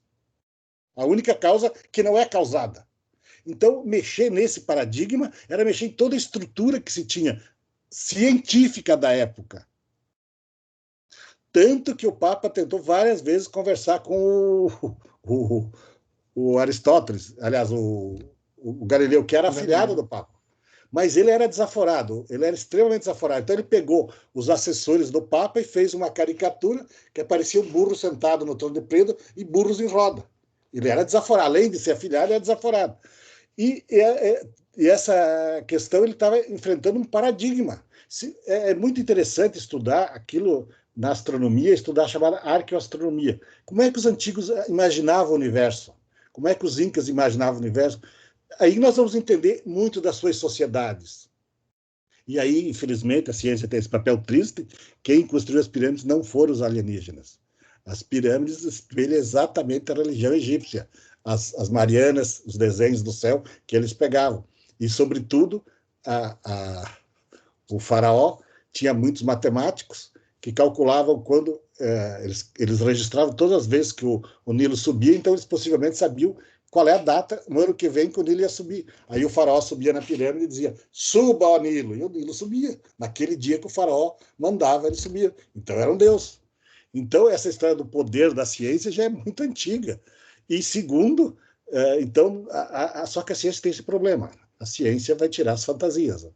A única causa que não é causada. Então, mexer nesse paradigma era mexer em toda a estrutura que se tinha científica da época. Tanto que o Papa tentou várias vezes conversar com o Aristóteles, aliás, o Galileu, que era afilhado do Papa. Mas ele era desaforado, ele era extremamente desaforado. Então ele pegou os assessores do Papa e fez uma caricatura que parecia um burro sentado no trono de Pedro e burros em roda. Ele era desaforado, além de ser afilhado, ele era desaforado. E essa questão ele estava enfrentando um paradigma. É muito interessante estudar aquilo na astronomia, estudar a chamada arqueoastronomia. Como é que os antigos imaginavam o universo? Como é que os incas imaginavam o universo? Aí nós vamos entender muito das suas sociedades. E aí, infelizmente, a ciência tem esse papel triste. Quem construiu as pirâmides não foram os alienígenas. As pirâmides espelham exatamente a religião egípcia. As Marianas, os desenhos do céu que eles pegavam. E, sobretudo, o faraó tinha muitos matemáticos que calculavam quando eles registravam todas as vezes que o Nilo subia, então eles possivelmente sabiam qual é a data, no ano que vem, que o Nilo ia subir. Aí o faraó subia na pirâmide e dizia, suba ao Nilo. E o Nilo subia. Naquele dia que o faraó mandava, ele subia. Então era um deus. Então essa história do poder da ciência já é muito antiga. E segundo, só que a ciência tem esse problema. A ciência vai tirar as fantasias.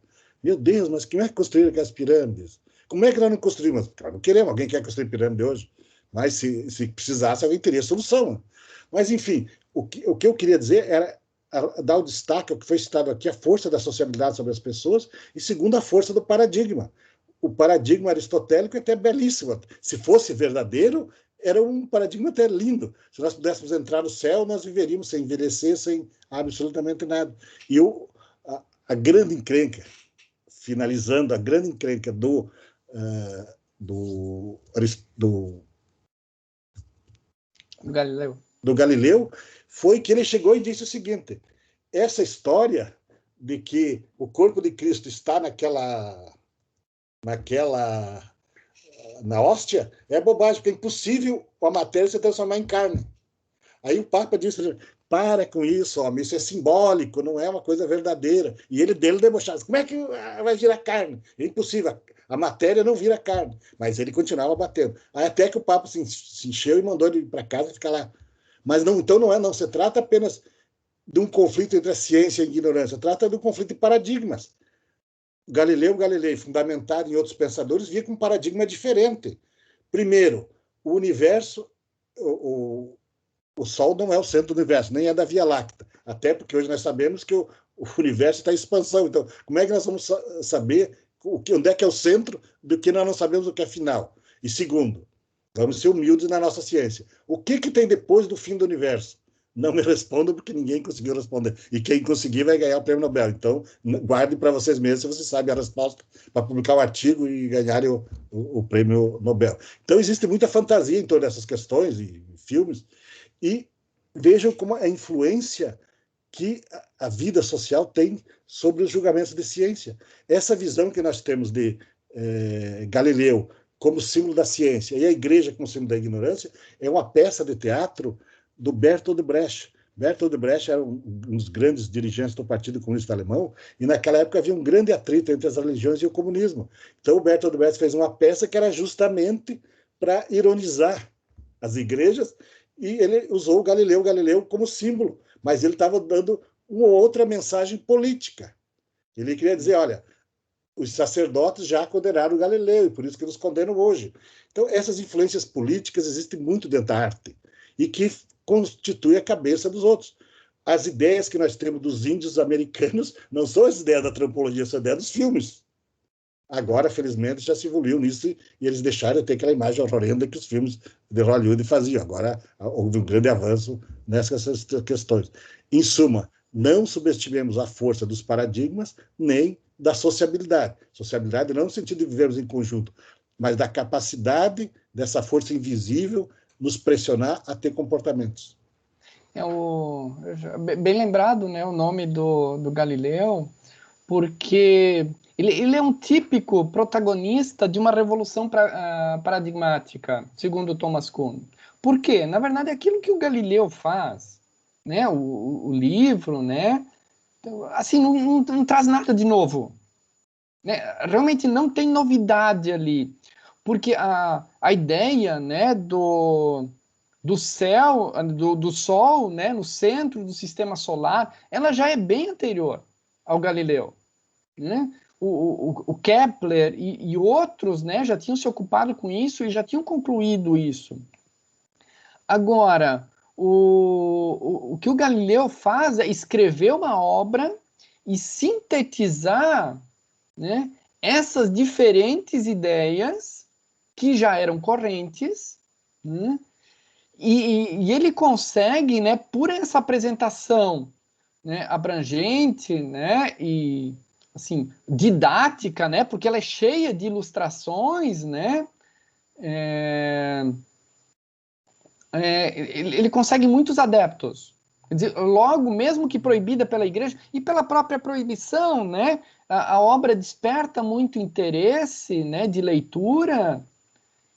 Meu Deus, mas como é que construíram aquelas pirâmides? Como é que nós não construímos? Nós não queremos. Alguém quer construir pirâmide hoje? Mas se precisasse, alguém teria solução. Mas, enfim, o que eu queria dizer era dar o destaque ao que foi citado aqui, a força da sociabilidade sobre as pessoas, e segundo, a força do paradigma. O paradigma aristotélico é até belíssimo. Se fosse verdadeiro, era um paradigma até lindo. Se nós pudéssemos entrar no céu, nós viveríamos sem envelhecer, sem absolutamente nada. E a grande encrenca, finalizando, a grande encrenca do Galileu foi que ele chegou e disse o seguinte: essa história de que o corpo de Cristo está na hóstia é bobagem, porque é impossível a matéria se transformar em carne. Aí o Papa disse: para com isso, homem, isso é simbólico, não é uma coisa verdadeira. E ele dele debochava: como é que vai virar carne? É impossível, a matéria não vira carne. Mas ele continuava batendo. Aí até que o Papa se encheu e mandou ele para casa e ficar lá. Mas então não se trata apenas de um conflito entre a ciência e a ignorância, trata de um conflito de paradigmas. Galileu Galilei, fundamentado em outros pensadores, via com um paradigma diferente. Primeiro, o universo, o Sol não é o centro do universo, nem é da Via Láctea. Até porque hoje nós sabemos que o universo está em expansão. Então, como é que nós vamos saber onde é que é o centro do que nós não sabemos o que é final? E segundo, vamos ser humildes na nossa ciência. O que tem depois do fim do universo? Não me respondam, porque ninguém conseguiu responder. E quem conseguir vai ganhar o prêmio Nobel. Então, guardem para vocês mesmos, se vocês sabem a resposta, para publicar um artigo e ganharem o prêmio Nobel. Então, existe muita fantasia em torno dessas questões e filmes. E vejam como a influência que a vida social tem sobre os julgamentos de ciência. Essa visão que nós temos de Galileu como símbolo da ciência e a igreja como símbolo da ignorância é uma peça de teatro do Bertolt Brecht. Bertolt Brecht era um dos grandes dirigentes do Partido Comunista Alemão, e naquela época havia um grande atrito entre as religiões e o comunismo. Então o Bertolt Brecht fez uma peça que era justamente para ironizar as igrejas, e ele usou o Galileu como símbolo, mas ele estava dando uma outra mensagem política. Ele queria dizer, olha, os sacerdotes já condenaram o Galileu, e por isso que nos condenam hoje. Então essas influências políticas existem muito dentro da arte, e que constitui a cabeça dos outros. As ideias que nós temos dos índios americanos não são as ideias da antropologia, são as ideias dos filmes. Agora, felizmente, já se evoluiu nisso e eles deixaram de ter aquela imagem horrenda que os filmes de Hollywood faziam. Agora houve um grande avanço nessas questões. Em suma, não subestimemos a força dos paradigmas nem da sociabilidade. Sociabilidade não no sentido de vivermos em conjunto, mas da capacidade dessa força invisível nos pressionar a ter comportamentos. Bem lembrado, né, o nome do Galileu, porque ele é um típico protagonista de uma revolução paradigmática, segundo Thomas Kuhn. Por quê? Na verdade, aquilo que o Galileu faz, né, o livro, né, assim, não traz nada de novo. Né? Realmente não tem novidade ali. Porque a ideia, né, do céu, do Sol, né, no centro do sistema solar, ela já é bem anterior ao Galileu. Né? O Kepler e outros, né, já tinham se ocupado com isso e já tinham concluído isso. Agora, o que o Galileu faz é escrever uma obra e sintetizar, né, essas diferentes ideias que já eram correntes, né? E ele consegue, né, por essa apresentação, né, abrangente, né, e assim, didática, né, porque ela é cheia de ilustrações, né, ele consegue muitos adeptos. Quer dizer, logo, mesmo que proibida pela igreja e pela própria proibição, né, a obra desperta muito interesse, né, de leitura.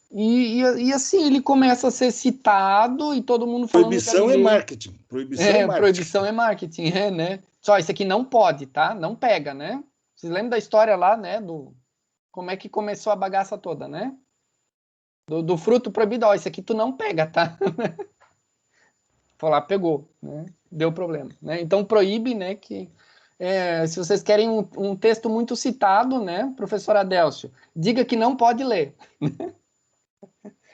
E assim, ele começa a ser citado e todo mundo falando... Proibição é marketing. Proibição é marketing, né? Só, isso aqui não pode, tá? Não pega, né? Vocês lembram da história lá, né? Como é que começou a bagaça toda, né? Do fruto proibido. Ó, isso aqui tu não pega, tá? Foi lá, pegou, né? Deu problema, né? Então, proíbe, né? Que... se vocês querem um texto muito citado, né? Professor Adélcio, diga que não pode ler.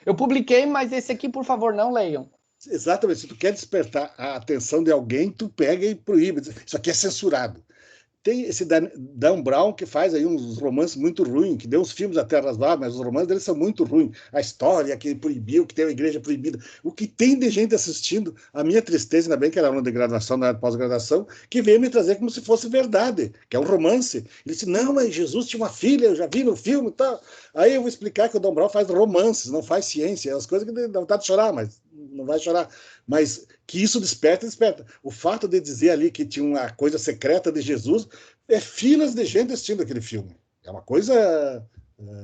Eu publiquei, mas esse aqui, por favor, não leiam. Exatamente. Se tu quer despertar a atenção de alguém, tu pega e proíbe. Isso aqui é censurado. Tem esse Dan Brown que faz aí uns romances muito ruins, que deu uns filmes até razoáveis, mas os romances dele são muito ruins. A história que ele proibiu, que tem a igreja proibida. O que tem de gente assistindo, a minha tristeza, ainda bem que era aluno de graduação, não era pós-graduação, que veio me trazer como se fosse verdade, que é um romance. Ele disse, não, mas Jesus tinha uma filha, eu já vi no filme e tal. Aí eu vou explicar que o Dan Brown faz romances, não faz ciência. As coisas que dá vontade de chorar, mas não vai chorar. Mas que isso desperta. O fato de dizer ali que tinha uma coisa secreta de Jesus, filas de gente assistindo aquele filme. É uma coisa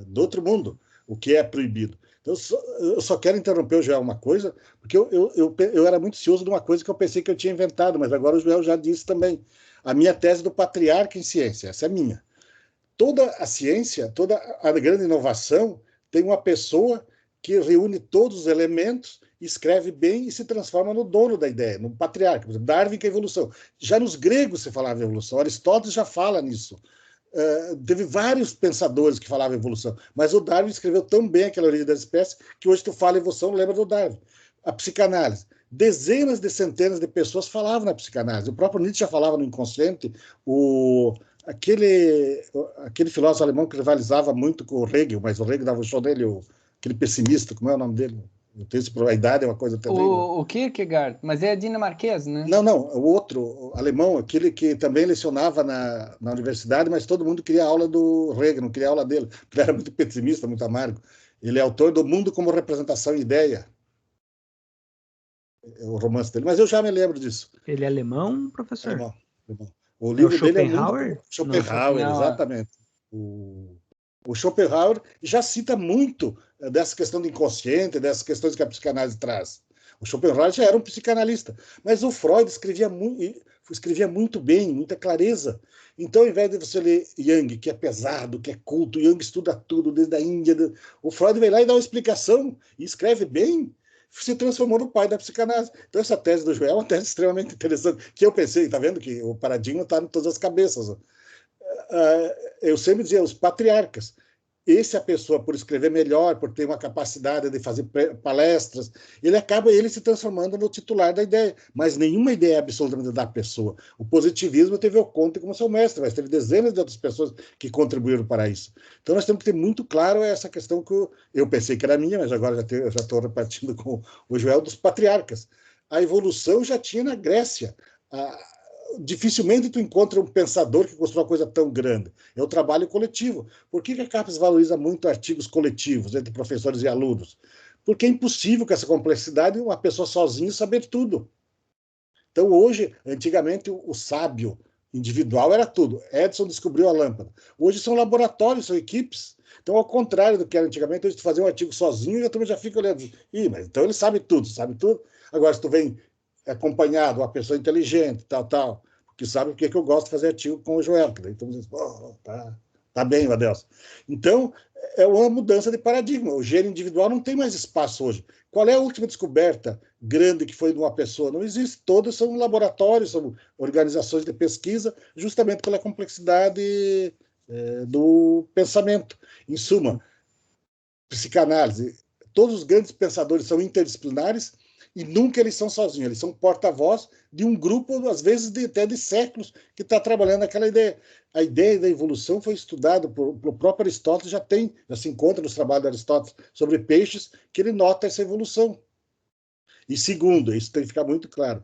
do outro mundo, o que é proibido. Então, eu só quero interromper o Joel uma coisa, porque eu era muito cioso de uma coisa que eu pensei que eu tinha inventado, mas agora o Joel já disse também. A minha tese do patriarca em ciência, essa é minha. Toda a ciência, toda a grande inovação tem uma pessoa que reúne todos os elementos, escreve bem e se transforma no dono da ideia, no patriarca. Por exemplo, Darwin, que é a evolução. Já nos gregos se falava evolução, Aristóteles já fala nisso. Teve vários pensadores que falavam evolução, mas o Darwin escreveu tão bem aquela origem das espécies que hoje tu fala evolução, lembra do Darwin. A psicanálise. dezenas de centenas de pessoas falavam na psicanálise. O próprio Nietzsche já falava no inconsciente. Aquele filósofo alemão que rivalizava muito com o Hegel, mas o Hegel dava o show dele, aquele pessimista, como é o nome dele? A idade é uma coisa terrível. O Kierkegaard, mas é dinamarquês, né? Não, o outro, o alemão, aquele que também lecionava na universidade, mas todo mundo queria a aula do Hegel, não queria a aula dele, porque ele era muito pessimista, muito amargo. Ele é autor do Mundo como Representação e Ideia, é o romance dele, mas eu já me lembro disso. Ele é alemão, professor? Alemão. O livro dele é muito... Schopenhauer, Não. exatamente. O Schopenhauer já cita muito dessa questão do inconsciente, dessas questões que a psicanálise traz. O Schopenhauer já era um psicanalista, mas o Freud escrevia muito bem, muita clareza. Então, ao invés de você ler Jung, que é pesado, que é culto, Jung estuda tudo, desde a Índia, o Freud vem lá e dá uma explicação e escreve bem, se transformou no pai da psicanálise. Então, essa tese do Joel é uma tese extremamente interessante, que eu pensei, está vendo que o paradigma está em todas as cabeças. Eu sempre dizia, os patriarcas. Esse é a pessoa, por escrever melhor, por ter uma capacidade de fazer palestras, ele acaba se transformando no titular da ideia. Mas nenhuma ideia é absolutamente da pessoa. O positivismo teve o Comte como seu mestre, mas teve dezenas de outras pessoas que contribuíram para isso. Então nós temos que ter muito claro essa questão que eu pensei que era minha, mas agora já estou repartindo com o Joel, dos patriarcas. A evolução já tinha na Grécia. Dificilmente tu encontra um pensador que construiu uma coisa tão grande. É o trabalho coletivo. Por que a CAPES valoriza muito artigos coletivos entre professores e alunos? Porque é impossível com essa complexidade uma pessoa sozinha saber tudo. Então, hoje, antigamente, o sábio individual era tudo. Edison descobriu a lâmpada. Hoje são laboratórios, são equipes. Então, ao contrário do que era antigamente, hoje tu fazia um artigo sozinho e a turma já fica olhando. Mas então ele sabe tudo, sabe tudo. Agora, se tu vem acompanhado, uma pessoa inteligente, tal, porque sabe o que eu gosto de fazer artigo com o Joel, que daí todo mundo diz, tá bem, Adelson. Então, é uma mudança de paradigma. O gênio individual não tem mais espaço hoje. Qual é a última descoberta grande que foi de uma pessoa? Não existe. Todos são laboratórios, são organizações de pesquisa, justamente pela complexidade do pensamento. Em suma, psicanálise, todos os grandes pensadores são interdisciplinares e nunca eles são sozinhos, eles são porta-voz de um grupo, às vezes até de séculos, que está trabalhando aquela ideia. A ideia da evolução foi estudada pelo próprio Aristóteles, já se encontra nos trabalhos de Aristóteles sobre peixes, que ele nota essa evolução. E segundo, isso tem que ficar muito claro,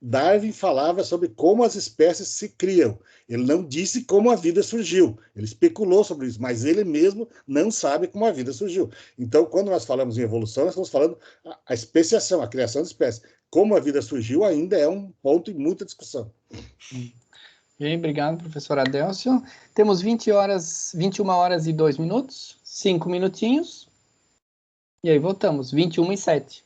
Darwin falava sobre como as espécies se criam. Ele não disse como a vida surgiu. Ele especulou sobre isso, mas ele mesmo não sabe como a vida surgiu. Então, quando nós falamos em evolução, nós estamos falando a especiação, a criação de espécies. Como a vida surgiu ainda é um ponto em muita discussão. Bem, obrigado, professor Adélcio. Temos 21 horas e 2 minutos, 5 minutinhos. E aí voltamos, 21:07.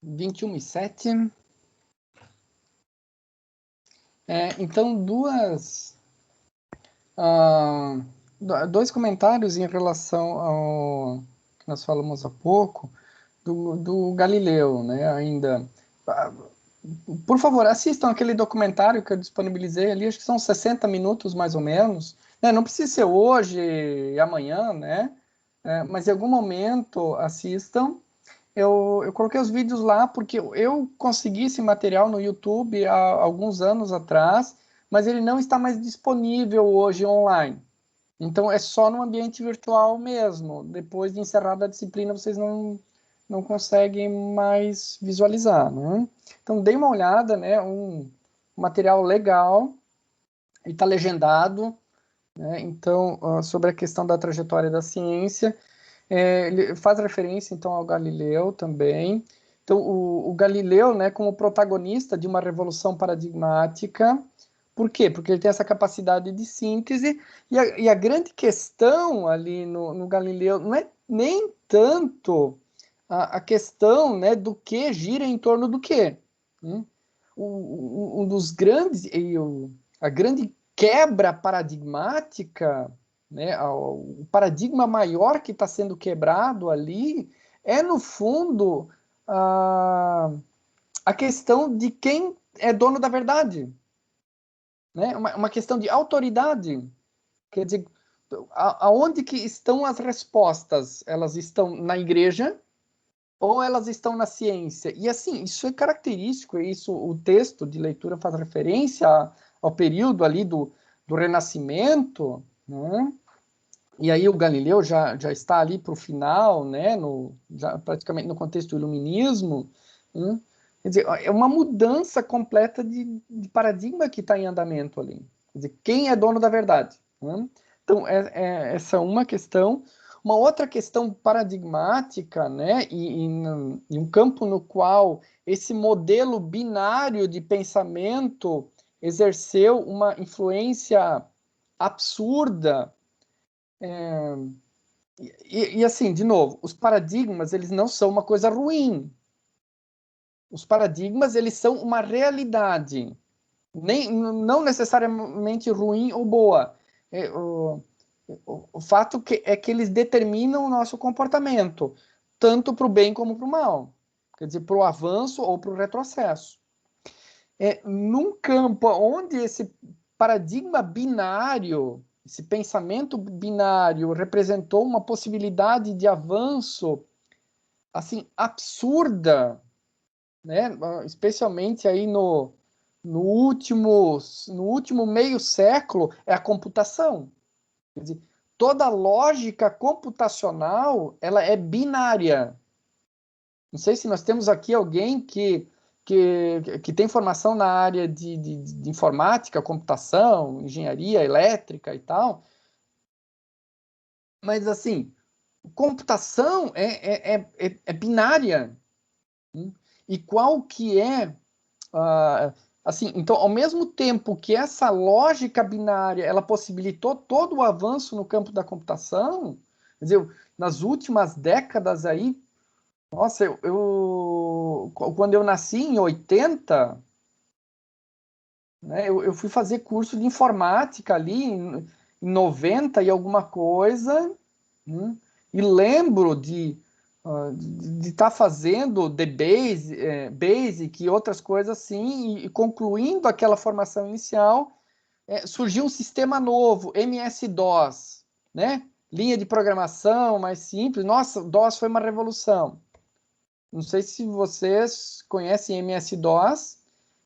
21h07. Então, dois comentários em relação ao que nós falamos há pouco, do Galileu, né, ainda. Por favor, assistam aquele documentário que eu disponibilizei ali, acho que são 60 minutos, mais ou menos. Não precisa ser hoje e amanhã, né? Mas em algum momento assistam. Eu coloquei os vídeos lá porque eu consegui esse material no YouTube há alguns anos atrás, mas ele não está mais disponível hoje online. Então, é só no ambiente virtual mesmo. Depois de encerrada a disciplina, vocês não conseguem mais visualizar, né? Então, dê uma olhada, né? Um material legal e está legendado, né? Então, sobre a questão da trajetória da ciência, ele faz referência, então, ao Galileu também. Então, o Galileu, né, como protagonista de uma revolução paradigmática. Por quê? Porque ele tem essa capacidade de síntese, e a grande questão ali no Galileu não é nem tanto a questão, né, do que gira em torno do quê. Um dos grandes, a grande quebra paradigmática, né, o paradigma maior que está sendo quebrado ali é, no fundo, a questão de quem é dono da verdade. Né? Uma questão de autoridade. Quer dizer, aonde que estão as respostas? Elas estão na igreja ou elas estão na ciência? E assim, isso é característico, o texto de leitura faz referência ao período ali do Renascimento, né? E aí o Galileu já está ali para o final, né? Já praticamente no contexto do iluminismo, né? Quer dizer, é uma mudança completa de paradigma que está em andamento ali. Quer dizer, quem é dono da verdade? Né? Então, essa é uma questão. Uma outra questão paradigmática, né? E um campo no qual esse modelo binário de pensamento exerceu uma influência absurda. E assim, de novo, os paradigmas, eles não são uma coisa ruim. Os paradigmas, eles são uma realidade, não necessariamente ruim ou boa. O fato é que eles determinam o nosso comportamento, tanto para o bem como para o mal. Quer dizer, para o avanço ou para o retrocesso. Num campo onde esse paradigma binário, esse pensamento binário representou uma possibilidade de avanço assim absurda, né? Especialmente aí no último meio século, é a computação. Quer dizer, toda lógica computacional, ela é binária. Não sei se nós temos aqui alguém que tem formação na área de informática, computação, engenharia elétrica e tal, mas assim, computação é binária. E qual que é assim, então, ao mesmo tempo que essa lógica binária ela possibilitou todo o avanço no campo da computação, quer dizer, nas últimas décadas aí, nossa, quando eu nasci em 80, né, eu fui fazer curso de informática ali em 90 e alguma coisa, e lembro de estar fazendo The Basic e outras coisas assim, e concluindo aquela formação inicial, surgiu um sistema novo, MS-DOS, né? Linha de programação mais simples. Nossa, DOS foi uma revolução. Não sei se vocês conhecem MS-DOS,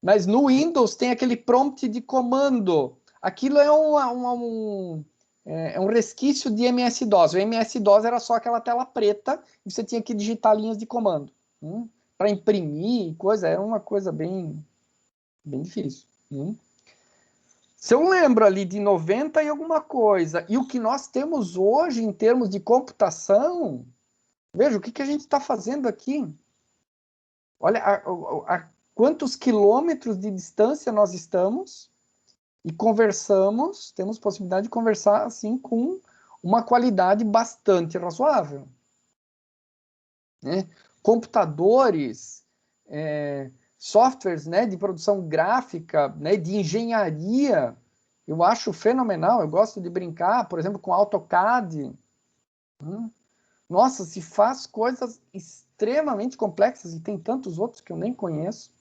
mas no Windows tem aquele prompt de comando. Aquilo é um resquício de MS-DOS. O MS-DOS era só aquela tela preta e você tinha que digitar linhas de comando. Para imprimir coisa, era uma coisa bem difícil. Se eu lembro ali de 90 e alguma coisa, e o que nós temos hoje em termos de computação, veja, o que a gente está fazendo aqui? Olha a quantos quilômetros de distância nós estamos e conversamos, temos possibilidade de conversar assim com uma qualidade bastante razoável. Né? Computadores softwares, né, de produção gráfica, né, de engenharia, eu acho fenomenal. Eu gosto de brincar, por exemplo, com AutoCAD. Nossa, se faz coisas extremamente complexas, e tem tantos outros que eu nem conheço.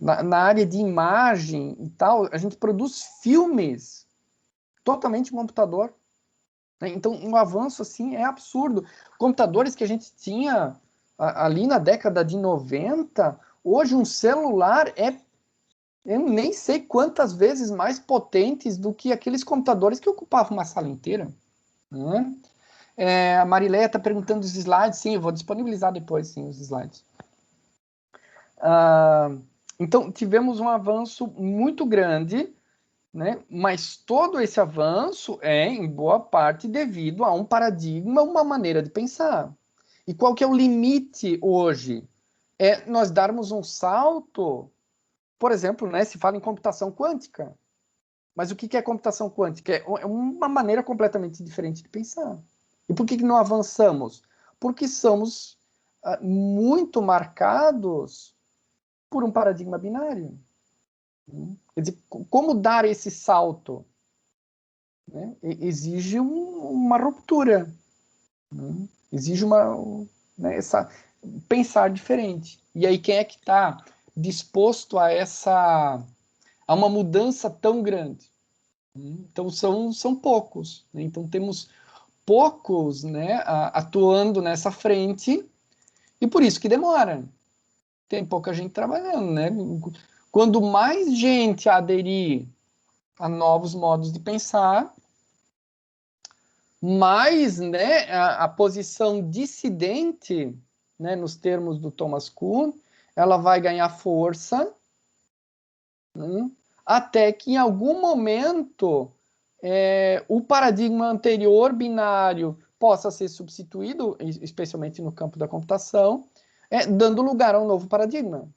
Na área de imagem e tal, a gente produz filmes totalmente em computador. Então, um avanço assim é absurdo. Computadores que a gente tinha ali na década de 90, hoje um celular eu nem sei quantas vezes mais potentes do que aqueles computadores que ocupavam uma sala inteira. A Marileia está perguntando os slides. Sim, eu vou disponibilizar depois, sim, os slides. Então, tivemos um avanço muito grande, né? Mas todo esse avanço é, em boa parte, devido a um paradigma, uma maneira de pensar. E qual que é o limite hoje? É nós darmos um salto, por exemplo, né, se fala em computação quântica. Mas o que é computação quântica? É uma maneira completamente diferente de pensar. E por que não avançamos? Porque somos muito marcados por um paradigma binário. Quer dizer, como dar esse salto? Né? Exige uma ruptura. Exige pensar diferente. E aí, quem é que está disposto a uma mudança tão grande? Então, são poucos. Né? Então, temos poucos, né, atuando nessa frente, e por isso que demora. Tem pouca gente trabalhando, né? Quando mais gente aderir a novos modos de pensar, mais, né, a posição dissidente, né, nos termos do Thomas Kuhn, ela vai ganhar força, até que em algum momento o paradigma anterior binário possa ser substituído, especialmente no campo da computação, dando lugar a um novo paradigma.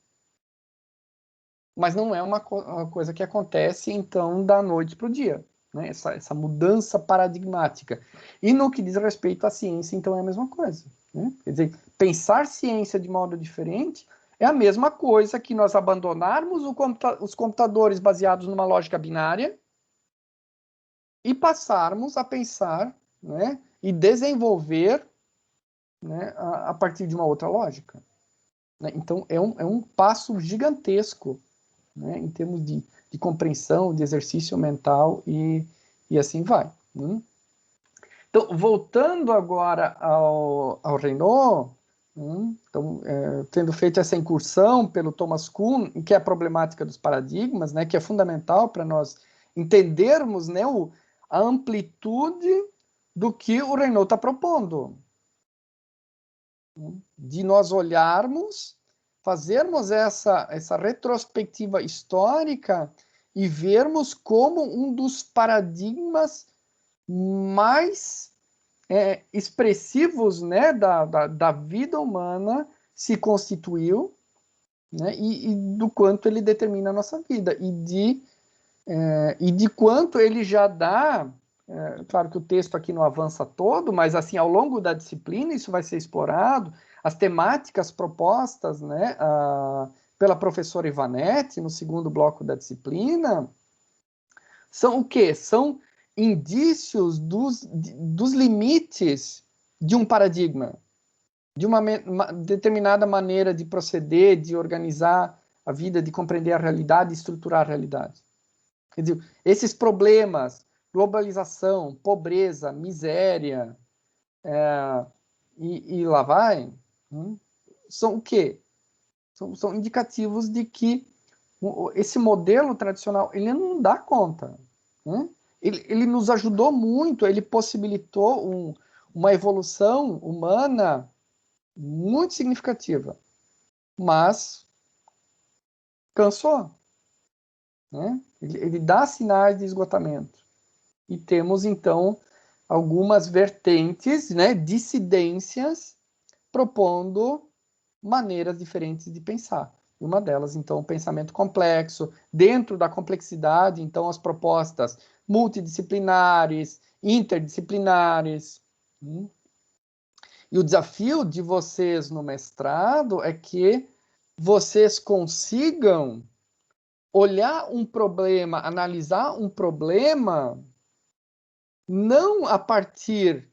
Mas não é uma coisa que acontece, então, da noite para o dia. Né? Essa mudança paradigmática. E no que diz respeito à ciência, então, é a mesma coisa. Né? Quer dizer, pensar ciência de modo diferente é a mesma coisa que nós abandonarmos os computadores baseados numa lógica binária e passarmos a pensar, né, e desenvolver, né, a partir de uma outra lógica. Né? Então, é um passo gigantesco, né, em termos de compreensão, de exercício mental e assim vai. Então, voltando agora ao Renault, então, tendo feito essa incursão pelo Thomas Kuhn, que é a problemática dos paradigmas, né, que é fundamental para nós entendermos, né, a amplitude do que o Renault está propondo. De nós olharmos, fazermos essa retrospectiva histórica e vermos como um dos paradigmas mais expressivos, né, da vida humana se constituiu, né, e do quanto ele determina a nossa vida, e de quanto ele já dá, claro que o texto aqui não avança todo, mas assim, ao longo da disciplina isso vai ser explorado, as temáticas propostas, né, pela professora Ivanete no segundo bloco da disciplina, são o quê? São indícios dos limites de um paradigma, de uma determinada maneira de proceder, de organizar a vida, de compreender a realidade, estruturar a realidade. Quer dizer, esses problemas, globalização, pobreza, miséria, e lá vai, são o quê? São indicativos de que esse modelo tradicional, ele não dá conta. Ele nos ajudou muito, ele possibilitou uma evolução humana muito significativa, mas cansou. Né? Ele dá sinais de esgotamento. E temos, então, algumas vertentes, né, dissidências, propondo maneiras diferentes de pensar. Uma delas, então, o pensamento complexo. Dentro da complexidade, então, as propostas multidisciplinares, interdisciplinares. E o desafio de vocês no mestrado é que vocês consigam olhar um problema, analisar um problema, não a partir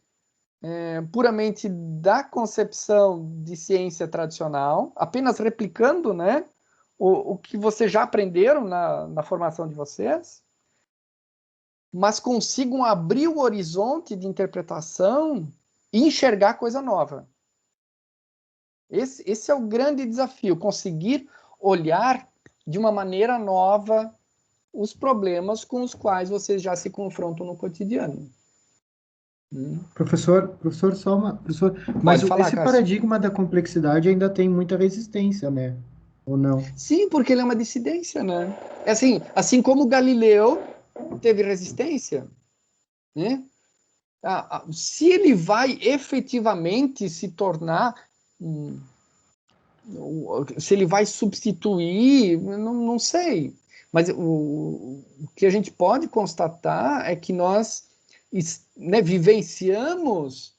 puramente da concepção de ciência tradicional, apenas replicando, né, o que vocês já aprenderam na formação de vocês, mas consigam abrir o horizonte de interpretação e enxergar coisa nova. Esse é o grande desafio, conseguir olhar de uma maneira nova os problemas com os quais vocês já se confrontam no cotidiano. Professor, mas falar, esse Cássio. paradigma da complexidade ainda tem muita resistência, né? Ou não? Sim, porque ele é uma dissidência, né? Assim como Galileu teve resistência, né? Se ele vai efetivamente se tornar, se ele vai substituir, não sei. Mas o que a gente pode constatar é que nós, né, vivenciamos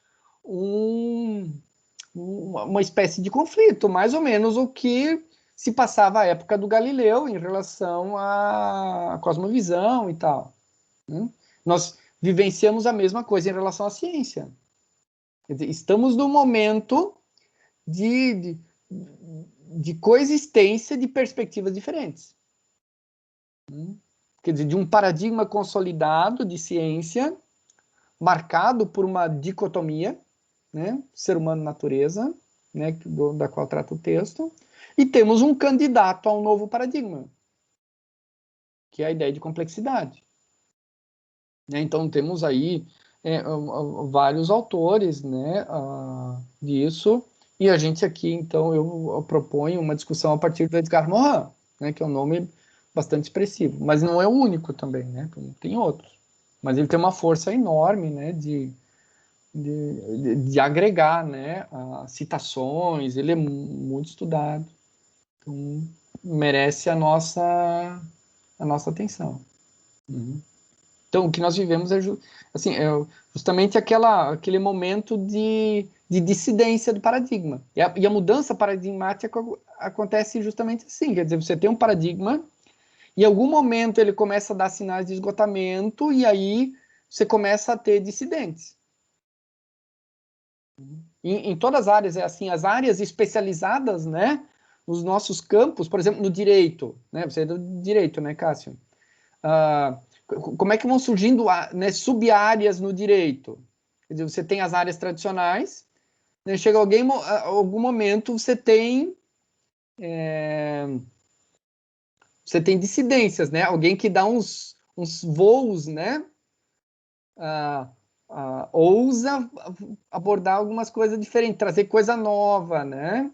uma espécie de conflito, mais ou menos o que se passava à época do Galileu em relação à cosmovisão e tal. Né? Nós vivenciamos a mesma coisa em relação à ciência. Quer dizer, estamos num momento de coexistência de perspectivas diferentes. Quer dizer, de um paradigma consolidado de ciência, marcado por uma dicotomia, né, ser humano-natureza, né, da qual trata o texto, e temos um candidato a um novo paradigma, que é a ideia de complexidade. Então, temos aí vários autores, né, disso, e a gente aqui, então, eu proponho uma discussão a partir do Edgar Morin, né, que é um nome bastante expressivo, mas não é o único também, né, tem outros. Mas ele tem uma força enorme, né, de agregar, né, citações, ele é muito estudado, então merece a nossa atenção. Então, o que nós vivemos é justamente aquele momento de dissidência do paradigma. E a mudança paradigmática acontece justamente assim, quer dizer, você tem um paradigma, e em algum momento ele começa a dar sinais de esgotamento, e aí você começa a ter dissidentes. Em todas as áreas é assim, as áreas especializadas, né, nos nossos campos, por exemplo, no direito, né, você é do direito, né, Cássio? Como é que vão surgindo, né, sub-áreas no direito? Quer dizer, você tem as áreas tradicionais, né, chega algum momento você tem dissidências, né, alguém que dá uns voos, né, ousa abordar algumas coisas diferentes, trazer coisa nova, né?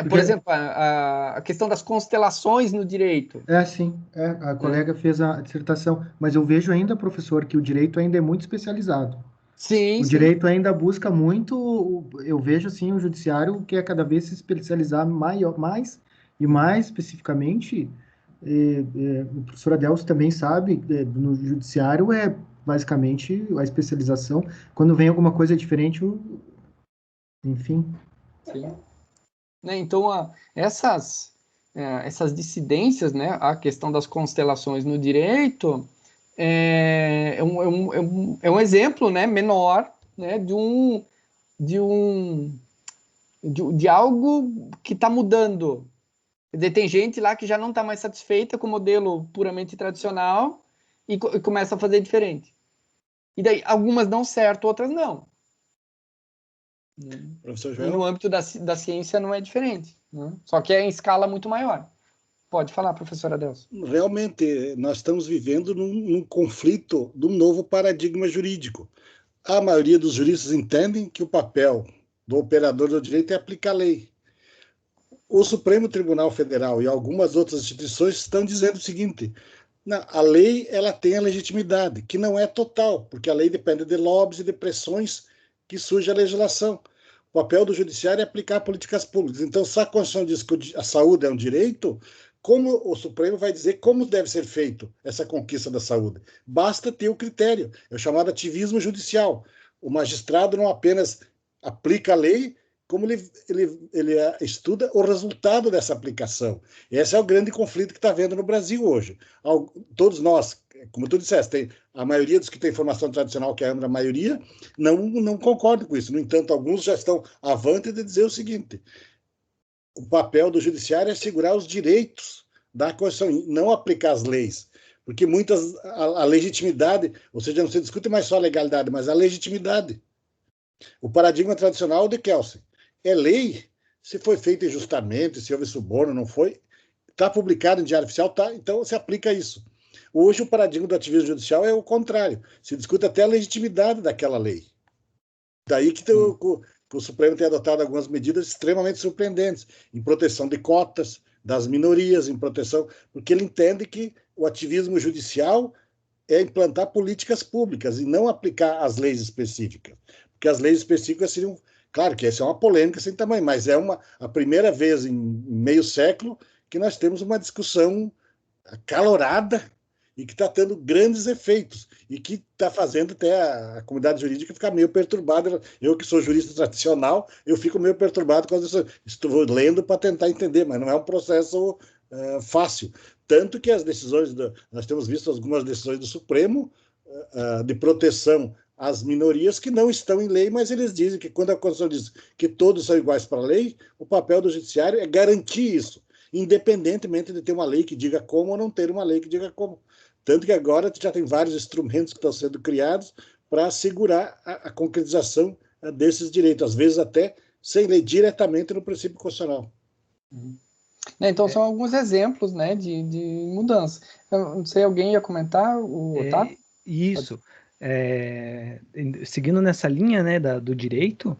Por exemplo, a questão das constelações no direito. Sim. A colega fez a dissertação, mas eu vejo ainda, professor, que o direito ainda é muito especializado. Sim, o direito ainda busca muito, eu vejo assim, o judiciário que é cada vez se especializar mais e mais especificamente. O professor Adelso também sabe, no judiciário basicamente a especialização, quando vem alguma coisa diferente, enfim. Sim. Né, então, essas dissidências, né, a questão das constelações no direito é um exemplo, né, menor, né, de algo que está mudando. Quer dizer, tem gente lá que já não está mais satisfeita com o modelo puramente tradicional e começa a fazer diferente. E daí, algumas dão certo, outras não. Professor E Joel? no âmbito da ciência não é diferente, né? Só que é em escala muito maior. Pode falar, professora Adelso. Realmente, nós estamos vivendo num conflito de um novo paradigma jurídico. A maioria dos juristas entendem que o papel do operador do direito é aplicar a lei. O Supremo Tribunal Federal e algumas outras instituições estão dizendo o seguinte: a lei ela tem a legitimidade, que não é total, porque a lei depende de lobbies e de pressões que surge a legislação. O papel do judiciário é aplicar políticas públicas. Então, se a Constituição diz que a saúde é um direito, como o Supremo vai dizer como deve ser feito essa conquista da saúde? Basta ter o critério, é o chamado ativismo judicial. O magistrado não apenas aplica a lei, como ele estuda o resultado dessa aplicação. Esse é o grande conflito que está havendo no Brasil hoje. Todos nós, como tu disseste, a maioria dos que têm formação tradicional, que é a maioria, não concordam com isso. No entanto, alguns já estão avante de dizer o seguinte: o papel do judiciário é segurar os direitos da Constituição, não aplicar as leis. Porque a legitimidade, ou seja, não se discute mais só a legalidade, mas a legitimidade. O paradigma tradicional de Kelsen é lei, se foi feita injustamente, se houve suborno, não foi, está publicado em Diário Oficial, tá, então se aplica isso. Hoje o paradigma do ativismo judicial é o contrário, se discute até a legitimidade daquela lei. Daí que o Supremo tem adotado algumas medidas extremamente surpreendentes, em proteção de cotas, das minorias, em proteção, porque ele entende que o ativismo judicial é implantar políticas públicas e não aplicar as leis específicas. Porque as leis específicas seriam... Claro que essa é uma polêmica sem tamanho, mas é a primeira vez em meio século que nós temos uma discussão acalorada e que está tendo grandes efeitos e que está fazendo até a comunidade jurídica ficar meio perturbada. Eu, que sou jurista tradicional, eu fico meio perturbado com isso. Estou lendo para tentar entender, mas não é um processo fácil. Tanto que as decisões, nós temos visto algumas decisões do Supremo de proteção às minorias que não estão em lei, mas eles dizem que quando a Constituição diz que todos são iguais para a lei, o papel do judiciário é garantir isso, independentemente de ter uma lei que diga como ou não ter uma lei que diga como. Tanto que agora já tem vários instrumentos que estão sendo criados para assegurar a concretização desses direitos, às vezes até sem lei, diretamente no princípio constitucional. Então, são alguns exemplos, né, de mudança. Eu não sei, alguém ia comentar? O Otávio? Isso. Seguindo nessa linha, né, do direito,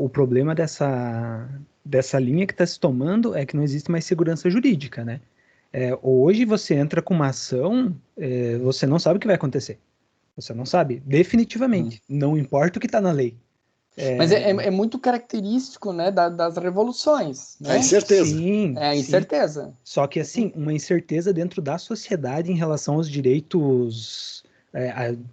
o problema dessa linha que está se tomando é que não existe mais segurança jurídica, né? Hoje você entra com uma ação, você não sabe o que vai acontecer. Você não sabe, definitivamente. Não importa o que está na lei. Mas é muito característico, né, das revoluções, né? A incerteza. Sim, a incerteza. Sim. Só que, assim, uma incerteza dentro da sociedade em relação aos direitos,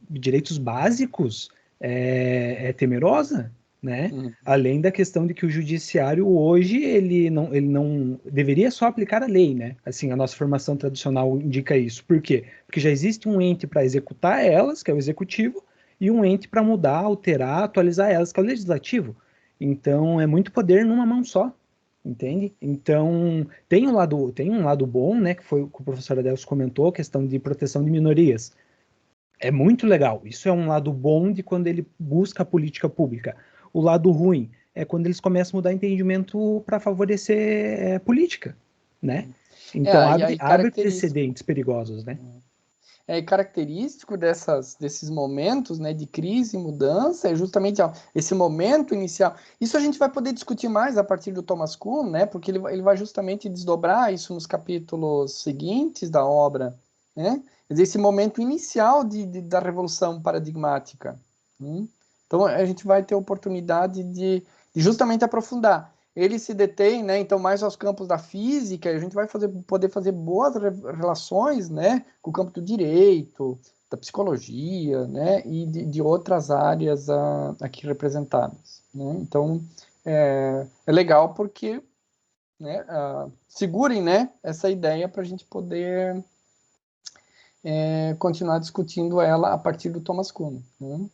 direitos básicos é temerosa, né? Além da questão de que o judiciário hoje, ele não deveria só aplicar a lei, né? Assim, a nossa formação tradicional indica isso. Por quê? Porque já existe um ente para executar elas, que é o executivo, e um ente para mudar, alterar, atualizar elas, que é o legislativo. Então, é muito poder numa mão só, entende? Então, tem um lado bom, né, que foi o que o professor Adelso comentou, a questão de proteção de minorias. É muito legal. Isso é um lado bom de quando ele busca a política pública. O lado ruim é quando eles começam a mudar entendimento para favorecer política, né? Então, abre precedentes perigosos, né? Característico desses momentos, né, de crise e mudança é justamente esse momento inicial. Isso a gente vai poder discutir mais a partir do Thomas Kuhn, né, porque ele vai justamente desdobrar isso nos capítulos seguintes da obra, né? Quer dizer, esse momento inicial da revolução paradigmática. Então, a gente vai ter oportunidade de justamente aprofundar. Ele se detém, né, então, mais aos campos da física, a gente vai poder fazer boas relações, né, com o campo do direito, da psicologia, né, e de outras áreas aqui representadas, né? Então, é legal porque, né, segurem, né, essa ideia para a gente poder continuar discutindo ela a partir do Thomas Kuhn, né?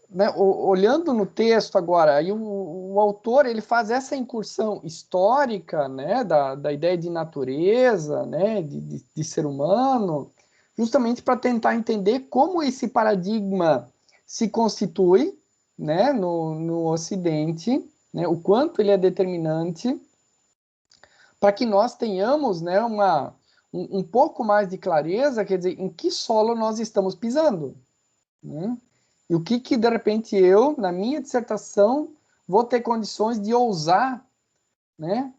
Né, olhando no texto agora, aí o autor ele faz essa incursão histórica, né, da ideia de natureza, né, de ser humano, justamente para tentar entender como esse paradigma se constitui, né, no Ocidente, né, o quanto ele é determinante para que nós tenhamos, né, um pouco mais de clareza, quer dizer, em que solo nós estamos pisando, né? E o que de repente eu, na minha dissertação, vou ter condições de ousar, né,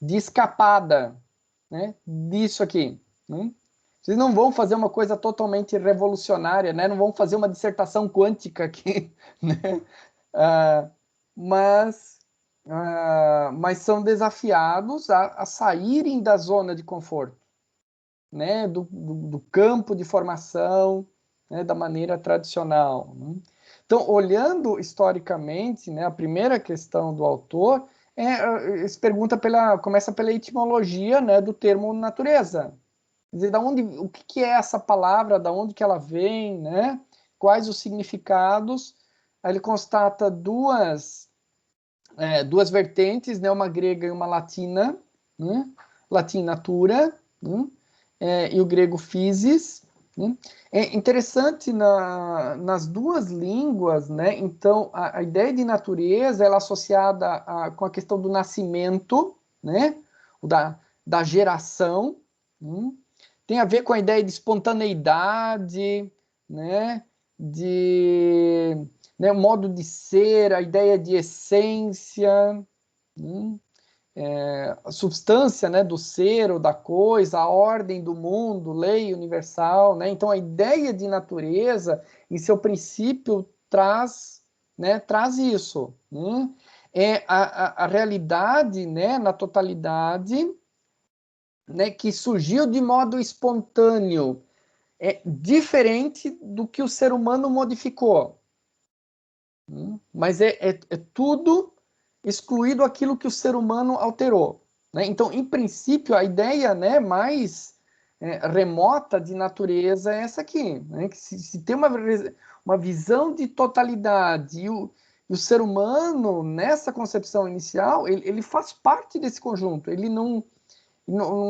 de escapada, né, disso aqui, né? Vocês não vão fazer uma coisa totalmente revolucionária, né? Não vão fazer uma dissertação quântica aqui, né? Mas são desafiados a saírem da zona de conforto, né? Do campo de formação, né, da maneira tradicional, né? Então, olhando historicamente, né, a primeira questão do autor se pergunta começa pela etimologia, né, do termo natureza. Quer dizer, o que é essa palavra, da onde que ela vem, né? Quais os significados? Aí ele constata duas vertentes, né? Uma grega e uma latina, né? Latim natura, né? E o grego physis. Né? É interessante nas duas línguas, né? Então, a ideia de natureza ela é associada com a questão do nascimento, né? Da geração, né? Tem a ver com a ideia de espontaneidade, né? Né, o modo de ser, a ideia de essência, né? A substância, né, do ser ou da coisa, a ordem do mundo, lei universal, né? Então a ideia de natureza, em seu princípio, traz isso, né? É a realidade, né, na totalidade, né, que surgiu de modo espontâneo, diferente do que o ser humano modificou. Mas é tudo excluído aquilo que o ser humano alterou. Né? Então, em princípio, a ideia, né, mais remota de natureza é essa aqui. Né? Que se tem uma visão de totalidade e o ser humano, nessa concepção inicial, ele faz parte desse conjunto. Ele não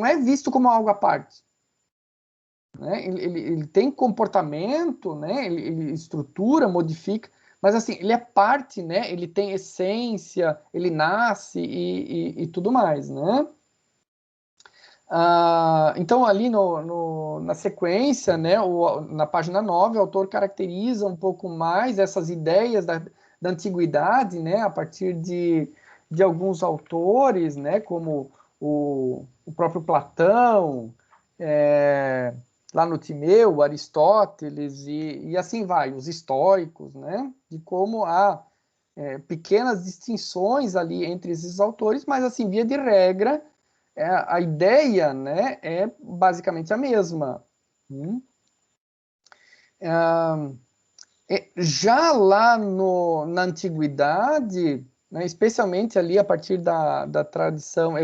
é visto como algo à parte. Né? Ele tem comportamento, né? Ele estrutura, modifica, mas assim, ele é parte, né? Ele tem essência, ele nasce e tudo mais, né? Então, ali na sequência, né, na página 9, o autor caracteriza um pouco mais essas ideias da antiguidade, né, a partir de alguns autores, né, como o próprio Platão, lá no Timeu, Aristóteles, e assim vai, os estoicos, né, de como há pequenas distinções ali entre esses autores, mas assim, via de regra, a ideia, né, é basicamente a mesma. Já lá na antiguidade, né, especialmente ali a partir da tradição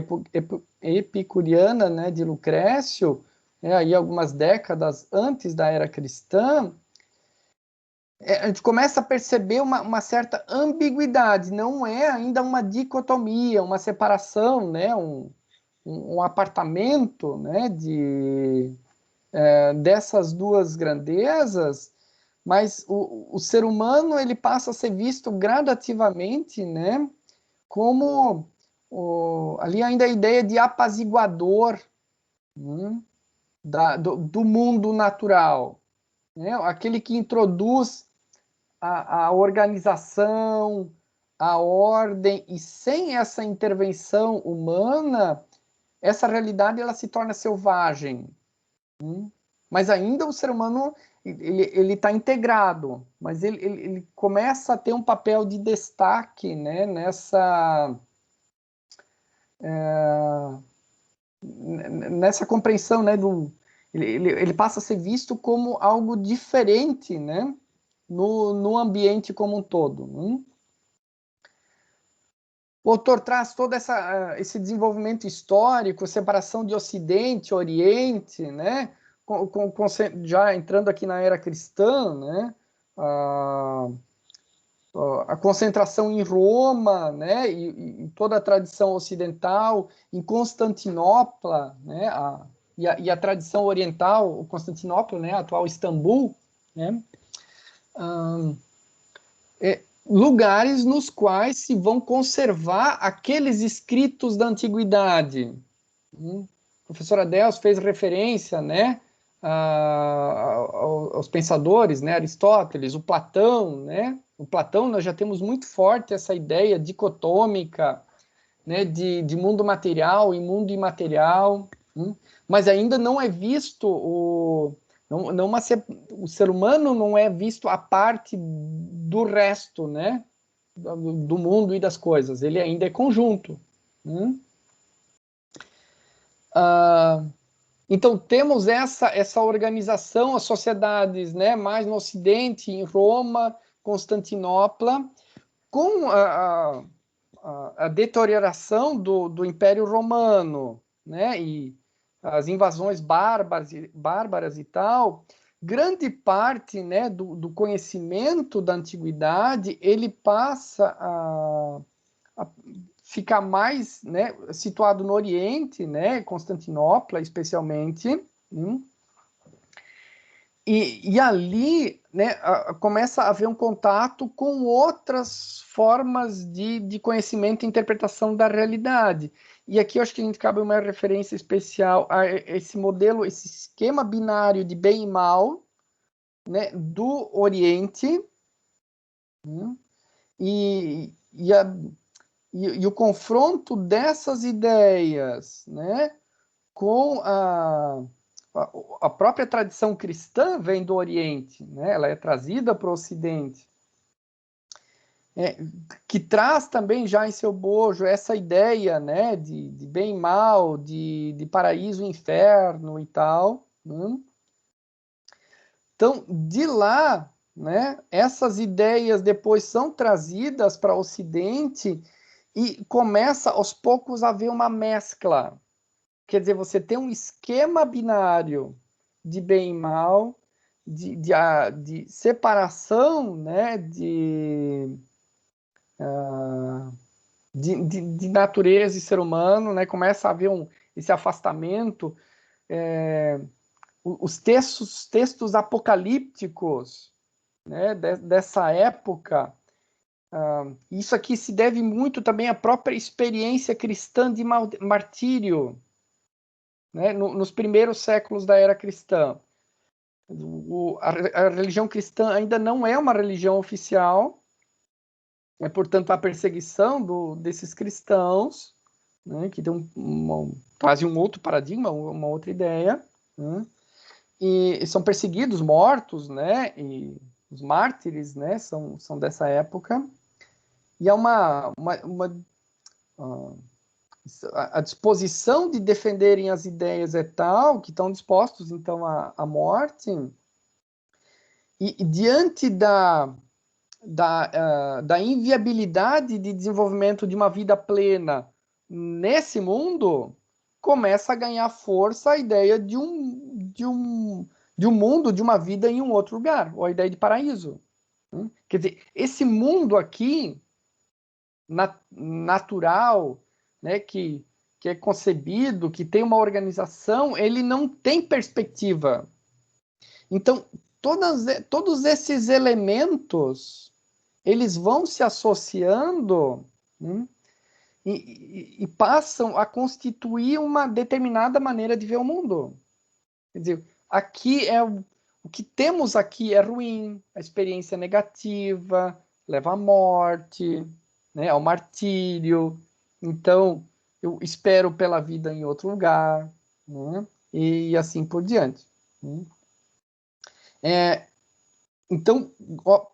epicuriana, né, de Lucrécio, aí algumas décadas antes da era cristã, a gente começa a perceber uma certa ambiguidade, não é ainda uma dicotomia, uma separação, né, um apartamento, né, dessas duas grandezas, mas o ser humano ele passa a ser visto gradativamente, né, como ali ainda a ideia de apaziguador, do mundo natural, né, aquele que introduz a organização, a ordem, e sem essa intervenção humana, essa realidade ela se torna selvagem. Mas ainda o ser humano ele está integrado, mas ele começa a ter um papel de destaque, né, nessa compreensão, né, ele passa a ser visto como algo diferente, né, no ambiente como um todo. O autor traz todo esse desenvolvimento histórico, separação de Ocidente, Oriente, né? Já entrando aqui na era cristã, né? A concentração em Roma, né? E toda a tradição ocidental, em Constantinopla, né? E a tradição oriental, o Constantinopla, né? A atual Istambul, né? Lugares nos quais se vão conservar aqueles escritos da antiguidade. O professor Adelso fez referência, né, aos pensadores, né, Aristóteles, o Platão, né? O Platão nós já temos muito forte essa ideia dicotômica, né, de mundo material e mundo imaterial, mas ainda não é visto o ser humano não é visto a parte do resto, né, do mundo e das coisas. Ele ainda é conjunto. Então temos essa organização, as sociedades, né, mais no Ocidente, em Roma, Constantinopla, com a deterioração do Império Romano, né, e as invasões bárbaras e tal, grande parte, né, do conhecimento da antiguidade, ele passa a ficar mais, né, situado no Oriente, né, Constantinopla especialmente, e ali, né, começa a haver um contato com outras formas de conhecimento e interpretação da realidade. E aqui eu acho que a gente cabe uma referência especial a esse modelo, esse esquema binário de bem e mal, né, do Oriente, e o confronto dessas ideias, né, com a própria tradição cristã vem do Oriente, né? Ela é trazida para o Ocidente, que traz também já em seu bojo essa ideia, né, de bem e mal, de paraíso e inferno e tal. Então, de lá, né, essas ideias depois são trazidas para o Ocidente e começa aos poucos a haver uma mescla. Quer dizer, você tem um esquema binário de bem e mal, de separação, né, de natureza e ser humano, né, começa a haver esse afastamento. Os textos apocalípticos, né, dessa época, isso aqui se deve muito também à própria experiência cristã de martírio, né, nos primeiros séculos da era cristã. A religião cristã ainda não é uma religião oficial, portanto, a perseguição desses cristãos, né, que tem quase um outro paradigma, uma outra ideia, né, e são perseguidos, mortos, né, e os mártires, né, são dessa época, e há a disposição de defenderem as ideias é tal que estão dispostos, então, à morte, e diante da inviabilidade de desenvolvimento de uma vida plena nesse mundo, começa a ganhar força a ideia de um mundo, de uma vida em um outro lugar, ou a ideia de paraíso. Quer dizer, esse mundo aqui, natural, né, que é concebido, que tem uma organização, ele não tem perspectiva. Então, todos esses elementos, eles vão se associando, e passam a constituir uma determinada maneira de ver o mundo. Quer dizer, o que temos aqui é ruim, a experiência negativa, leva à morte, né, ao martírio. Então, eu espero pela vida em outro lugar, né, e assim por diante. Então,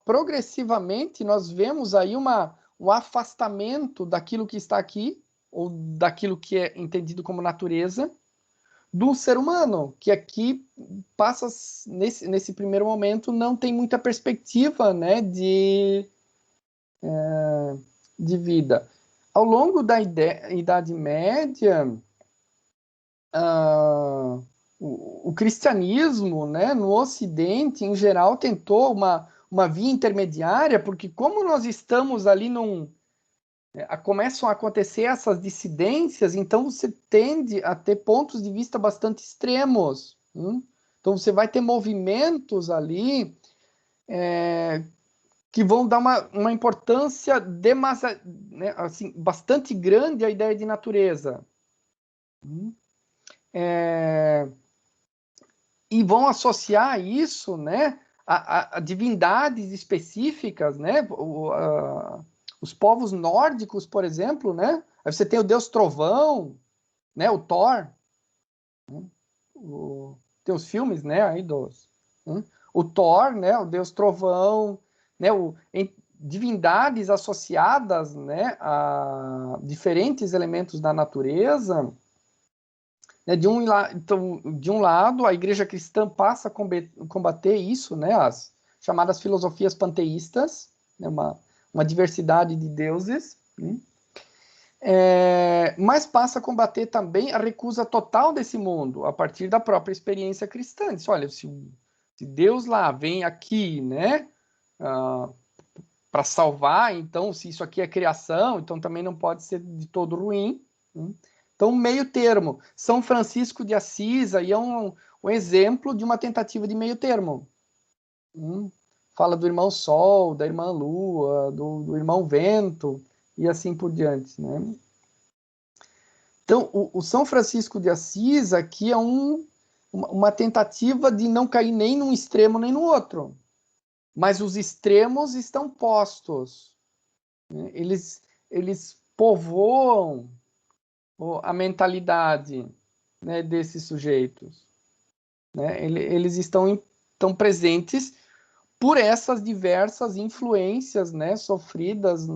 progressivamente, nós vemos aí um afastamento daquilo que está aqui, ou daquilo que é entendido como natureza, do ser humano, que aqui passa, nesse primeiro momento, não tem muita perspectiva, né, de vida. Ao longo da Idade Média, o cristianismo, né, no Ocidente, em geral, tentou uma via intermediária, porque como nós estamos ali começam a acontecer essas dissidências, então você tende a ter pontos de vista bastante extremos. Então você vai ter movimentos ali que vão dar uma importância né, assim, bastante grande à ideia de natureza. E vão associar isso, né, a divindades específicas, né, os povos nórdicos, por exemplo, né, aí você tem o deus trovão, né, o Thor, né, tem os filmes, né, aí o Thor, né, o deus trovão, né, divindades associadas, né, a diferentes elementos da natureza. De um lado, a igreja cristã passa a combater isso, né, as chamadas filosofias panteístas, né, uma diversidade de deuses, né? Mas passa a combater também a recusa total desse mundo, a partir da própria experiência cristã. Diz, olha, se Deus lá vem aqui, né, para salvar, então, se isso aqui é criação, então também não pode ser de todo ruim, né? Então, meio termo. São Francisco de Assis aí é um exemplo de uma tentativa de meio termo. Fala do irmão Sol, da irmã Lua, do irmão Vento, e assim por diante, né? Então, o São Francisco de Assis aqui é uma tentativa de não cair nem num extremo nem no outro. Mas os extremos estão postos, né? Eles povoam a mentalidade, né, desses sujeitos, né? Eles estão presentes por essas diversas influências, né, sofridas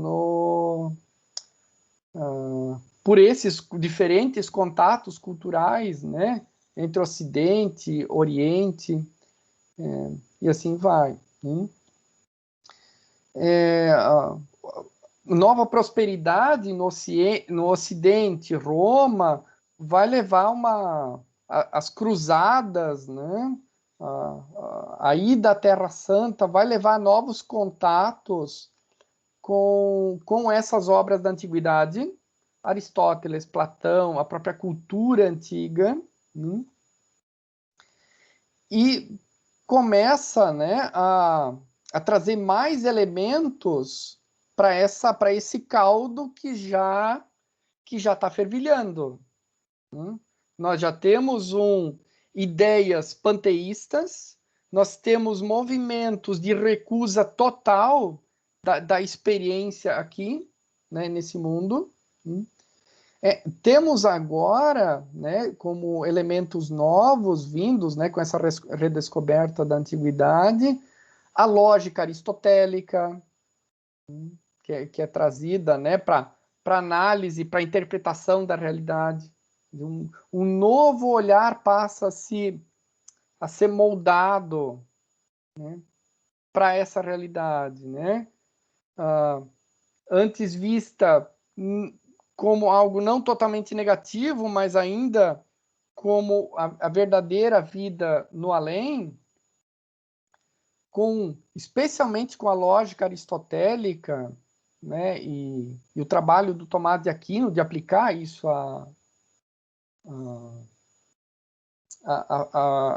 por esses diferentes contatos culturais, né, entre Ocidente, Oriente, e assim vai, né? Nova prosperidade no Ocidente, Roma, vai levar as cruzadas, né? A ida à Terra Santa vai levar novos contatos com essas obras da antiguidade, Aristóteles, Platão, a própria cultura antiga, né? E começa, né, a trazer mais elementos para esse caldo que já está fervilhando, né? Nós já temos ideias panteístas, nós temos movimentos de recusa total da experiência aqui, né, nesse mundo. Temos agora, né, como elementos novos vindos, né, com essa redescoberta da antiguidade, a lógica aristotélica, que é trazida, né, para análise, para interpretação da realidade. Um novo olhar passa a ser moldado, né, para essa realidade, né? Antes vista como algo não totalmente negativo, mas ainda como a verdadeira vida no além, especialmente com a lógica aristotélica, né, e o trabalho do Tomás de Aquino de aplicar isso a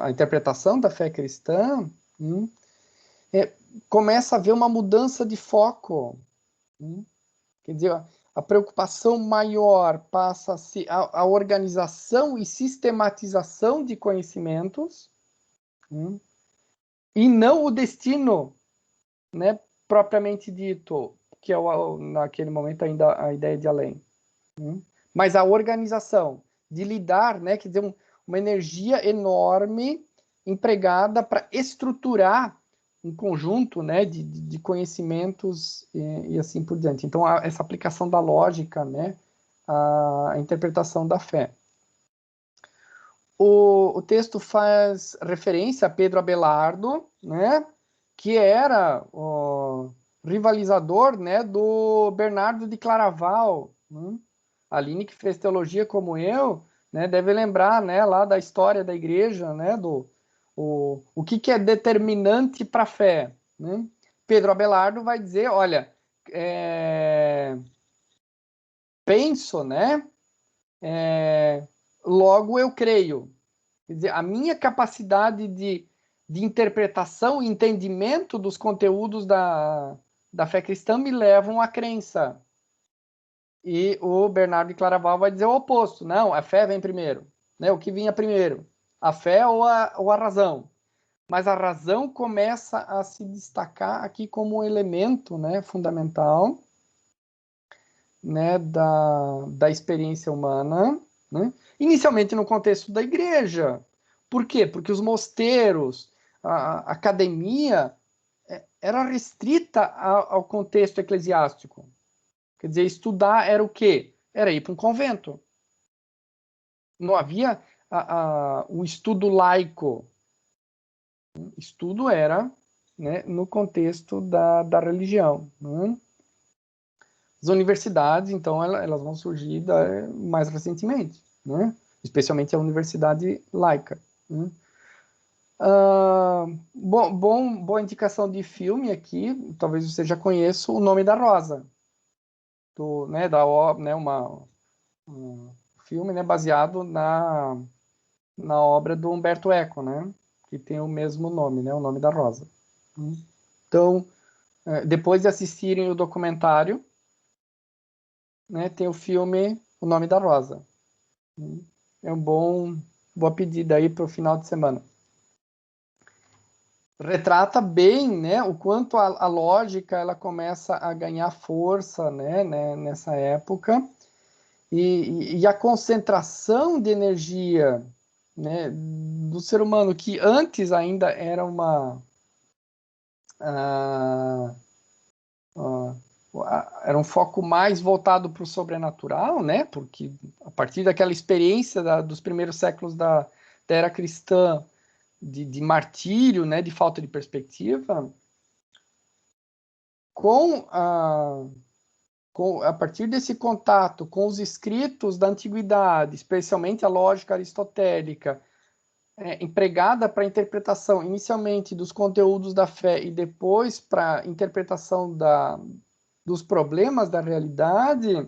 interpretação da fé cristã, começa a haver uma mudança de foco. Quer dizer, a preocupação maior passa a ser a organização e sistematização de conhecimentos, e não o destino, né, propriamente dito, que é naquele momento ainda a ideia de além. Mas a organização de lidar, né, quer dizer, uma energia enorme empregada para estruturar um conjunto, né, de conhecimentos e assim por diante. Então, essa aplicação da lógica, né, a interpretação da fé. O texto faz referência a Pedro Abelardo, né, que era o rivalizador, né, do Bernardo de Claraval. A Aline, que fez teologia como eu, né, deve lembrar, né, lá da história da igreja, né, o que é determinante para a fé, né? Pedro Abelardo vai dizer, olha, penso, né, logo eu creio. Quer dizer, a minha capacidade de interpretação e entendimento dos conteúdos da fé cristã me levam à crença. E o Bernardo de Claraval vai dizer o oposto. Não, a fé vem primeiro, né? O que vinha primeiro? A fé ou a razão? Mas a razão começa a se destacar aqui como um elemento, né, fundamental, né, da experiência humana, né? Inicialmente no contexto da igreja. Por quê? Porque os mosteiros, a academia, era restrita ao contexto eclesiástico. Quer dizer, estudar era o quê? Era ir para um convento. Não havia o estudo laico. O estudo era né, no contexto da religião. Né? As universidades, então, elas vão surgir mais recentemente, né? Especialmente a universidade laica. Né? Boa indicação de filme aqui, talvez você já conheça, O Nome da Rosa, né, um filme, né, baseado na obra do Umberto Eco, né, que tem o mesmo nome, né, O Nome da Rosa. Então, depois de assistirem o documentário, né, tem o filme O Nome da Rosa. É boa pedida aí para o final de semana. Retrata bem, né, o quanto a lógica ela começa a ganhar força, né, nessa época, e a concentração de energia, né, do ser humano, que antes ainda era era um foco mais voltado para o sobrenatural, né, porque a partir daquela experiência dos primeiros séculos da era cristã, de martírio, né, de falta de perspectiva, a partir desse contato com os escritos da antiguidade, especialmente a lógica aristotélica, empregada para a interpretação inicialmente dos conteúdos da fé e depois para a interpretação dos problemas da realidade,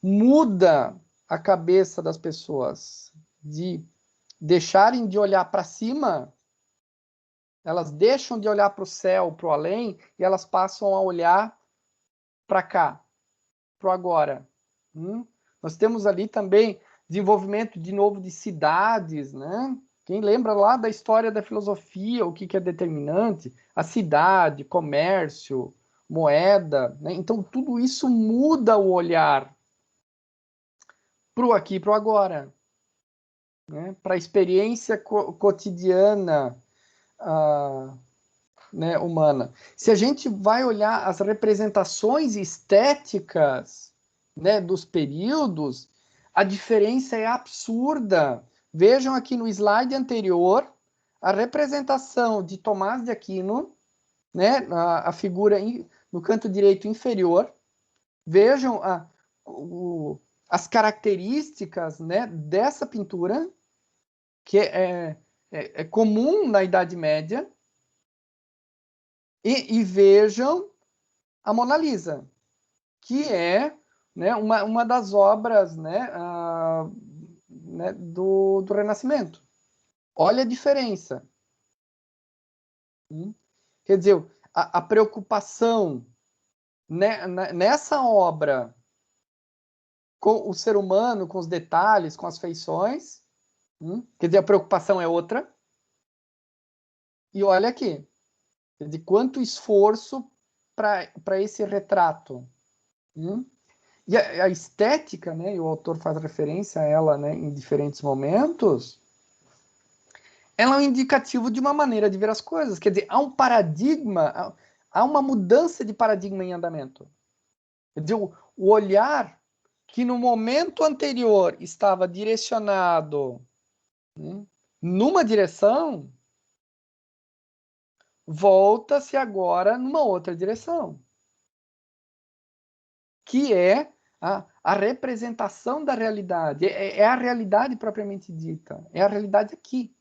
muda a cabeça das pessoas de deixarem de olhar para cima, elas deixam de olhar para o céu, para o além, e elas passam a olhar para cá, para o agora. Nós temos ali também desenvolvimento de novo de cidades, né? Quem lembra lá da história da filosofia, o que é determinante? A cidade, comércio, moeda, né? Então tudo isso muda o olhar para o aqui e para o agora, né? Para a experiência cotidiana, né, humana. Se a gente vai olhar as representações estéticas, né, dos períodos, a diferença é absurda. Vejam aqui no slide anterior a representação de Tomás de Aquino, né, a figura no canto direito inferior. Vejam as características, né, dessa pintura, que é comum na Idade Média, e vejam a Mona Lisa, que é, né, uma das obras, né, né, do Renascimento. Olha a diferença. Quer dizer, a preocupação, né, nessa obra com o ser humano, com os detalhes, com as feições, quer dizer, a preocupação é outra. E olha aqui, de quanto esforço para esse retrato. E a estética, né, e o autor faz referência a ela, né, em diferentes momentos, ela é um indicativo de uma maneira de ver as coisas. Quer dizer, há um paradigma, há uma mudança de paradigma em andamento. Quer dizer, o olhar que no momento anterior estava direcionado numa direção, volta-se agora numa outra direção, que é a representação da realidade. É a realidade propriamente dita, é a realidade aqui,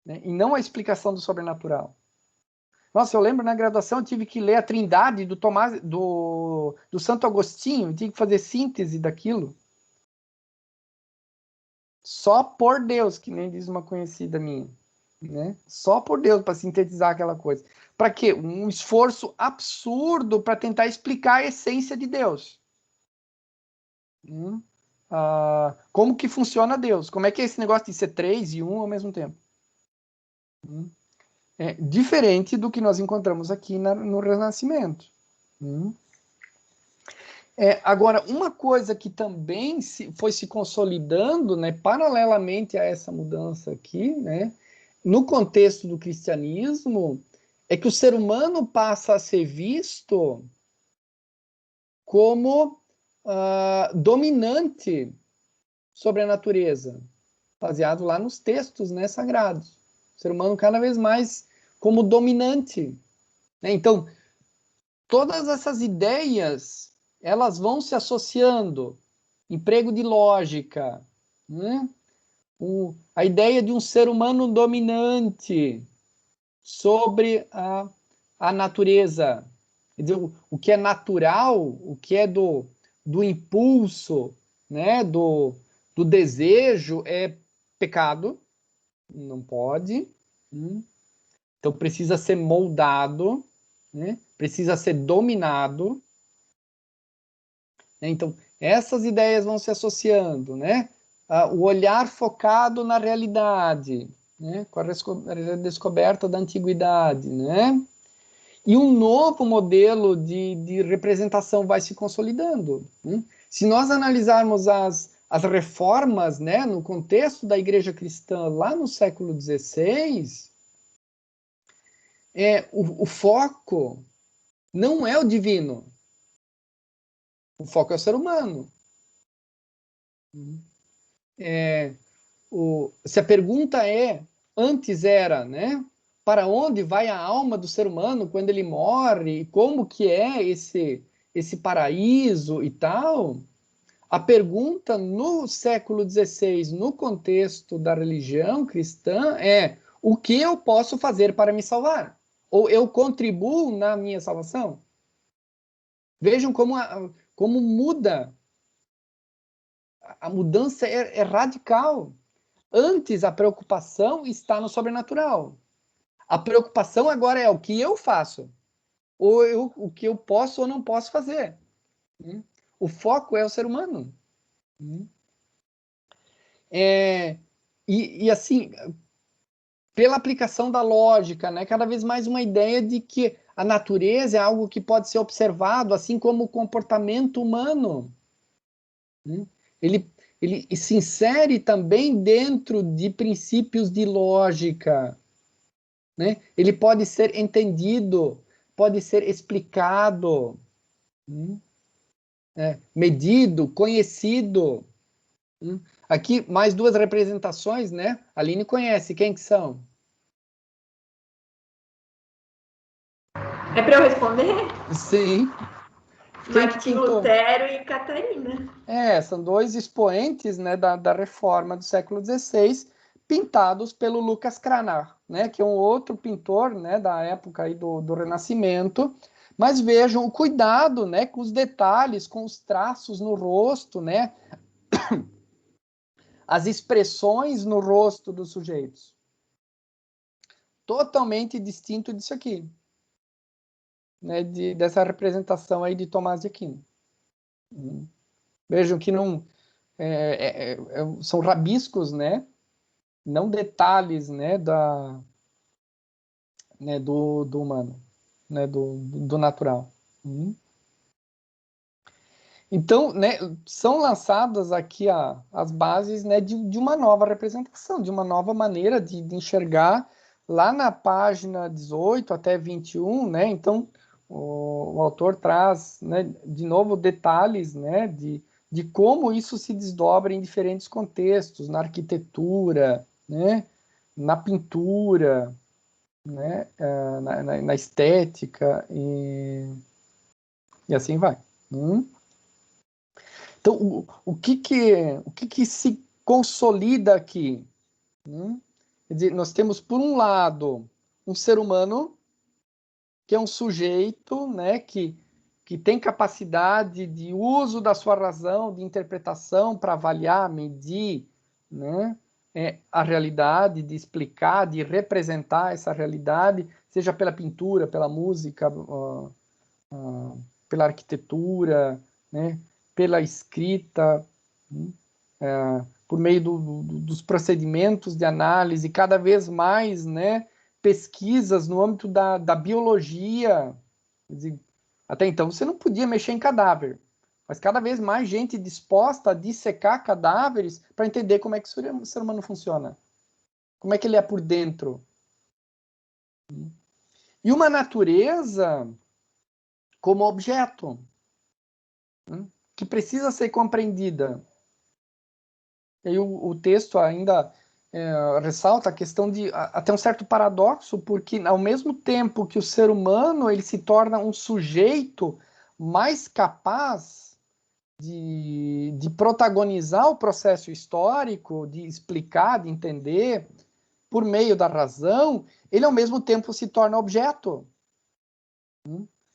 né? E não a explicação do sobrenatural. Nossa, eu lembro na graduação eu tive que ler a Trindade do Santo Agostinho, eu tive que fazer síntese daquilo. Só por Deus, que nem diz uma conhecida minha. Né? Só por Deus para sintetizar aquela coisa. Para quê? Um esforço absurdo para tentar explicar a essência de Deus. Como que funciona Deus? Como é que é esse negócio de ser 3 e 1 ao mesmo tempo? É diferente do que nós encontramos aqui no Renascimento. Agora, uma coisa que também foi se consolidando, né, paralelamente a essa mudança aqui, né, no contexto do cristianismo, é que o ser humano passa a ser visto como dominante sobre a natureza, baseado lá nos textos, né, sagrados. O ser humano cada vez mais como dominante. Né? Então, todas essas ideias, elas vão se associando. Emprego de lógica, né? A ideia de um ser humano dominante sobre a natureza. Quer dizer, o que é natural, o que é do impulso, né? do desejo é pecado, não pode. Então precisa ser moldado, né? Precisa ser dominado. Então, essas ideias vão se associando, né? O olhar focado na realidade, né? Com a descoberta da antiguidade, né? E um novo modelo de representação vai se consolidando. Né? Se nós analisarmos as reformas, né, no contexto da Igreja Cristã lá no século XVI, o foco não é o divino, o foco é o ser humano. Se a pergunta antes era, né, para onde vai a alma do ser humano quando ele morre, como que é esse paraíso e tal, a pergunta no século XVI, no contexto da religião cristã, é: o que eu posso fazer para me salvar? Ou eu contribuo na minha salvação? Vejam como muda. A mudança é radical. Antes, a preocupação está no sobrenatural. A preocupação agora é o que eu faço, ou o que eu posso ou não posso fazer. O foco é o ser humano. E assim, pela aplicação da lógica, né, cada vez mais uma ideia de que a natureza é algo que pode ser observado, assim como o comportamento humano. Ele se insere também dentro de princípios de lógica. Né? Ele pode ser entendido, pode ser explicado, medido, conhecido. Aqui, mais duas representações, né? A Aline conhece, quem que são? É para eu responder? Sim. Martim Lutero e Catarina. São dois expoentes, né, da reforma do século XVI, pintados pelo Lucas Cranach, né, que é um outro pintor, né, da época aí do Renascimento. Mas vejam o cuidado, né, com os detalhes, com os traços no rosto, né, as expressões no rosto dos sujeitos. Totalmente distinto disso aqui, né, dessa representação aí de Tomás de Aquino. Vejam que não são rabiscos, né, não detalhes, né, do humano, né, do natural. Então, né, são lançadas aqui as bases, né, de uma nova representação, de uma nova maneira de enxergar, lá na página 18 até 21, né, então o autor traz, né, de novo detalhes, né, de como isso se desdobra em diferentes contextos, na arquitetura, né, na pintura, né, na estética e assim vai. Então, o que se consolida aqui? Quer dizer, nós temos, por um lado, um ser humano, que é um sujeito, né, que tem capacidade de uso da sua razão, de interpretação para avaliar, medir, né, a realidade, de explicar, de representar essa realidade, seja pela pintura, pela música, pela arquitetura, né, pela escrita, por meio dos procedimentos de análise, cada vez mais, né, pesquisas no âmbito da biologia. Quer dizer, até então você não podia mexer em cadáver, mas cada vez mais gente disposta a dissecar cadáveres para entender como é que o ser humano funciona, como é que ele é por dentro. E uma natureza como objeto, que precisa ser compreendida. E aí o texto ainda ressalta a questão de até um certo paradoxo, porque ao mesmo tempo que o ser humano ele se torna um sujeito mais capaz de protagonizar o processo histórico, de explicar, de entender, por meio da razão, ele ao mesmo tempo se torna objeto.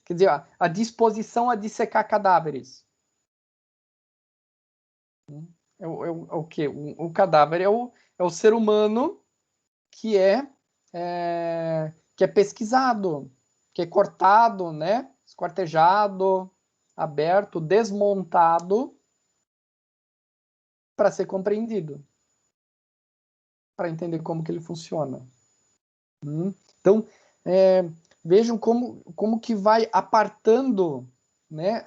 Quer dizer, a disposição a dissecar cadáveres. É o quê? O cadáver é o ser humano que é pesquisado, que é cortado, né? Esquartejado, aberto, desmontado para ser compreendido, para entender como que ele funciona. Então, vejam como que vai apartando, né,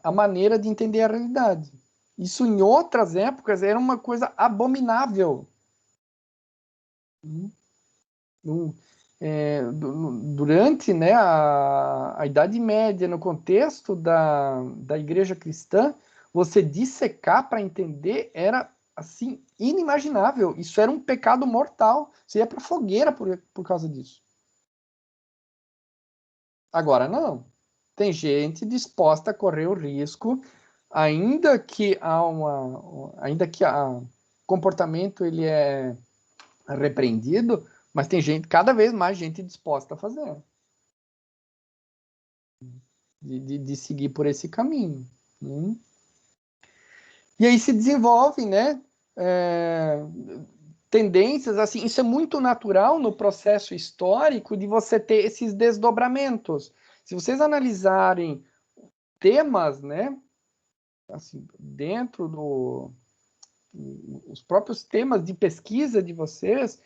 a maneira de entender a realidade. Isso em outras épocas era uma coisa abominável. Durante, né, a Idade Média, no contexto da Igreja Cristã, você dissecar para entender era assim inimaginável. Isso era um pecado mortal. Você ia para a fogueira por causa disso. Agora não. Tem gente disposta a correr o risco, ainda que o comportamento ele é repreendido, mas tem gente, cada vez mais gente disposta a fazer. De seguir por esse caminho. E aí se desenvolvem, né, tendências, assim, isso é muito natural no processo histórico de você ter esses desdobramentos. Se vocês analisarem temas, né, assim, dentro os próprios temas de pesquisa de vocês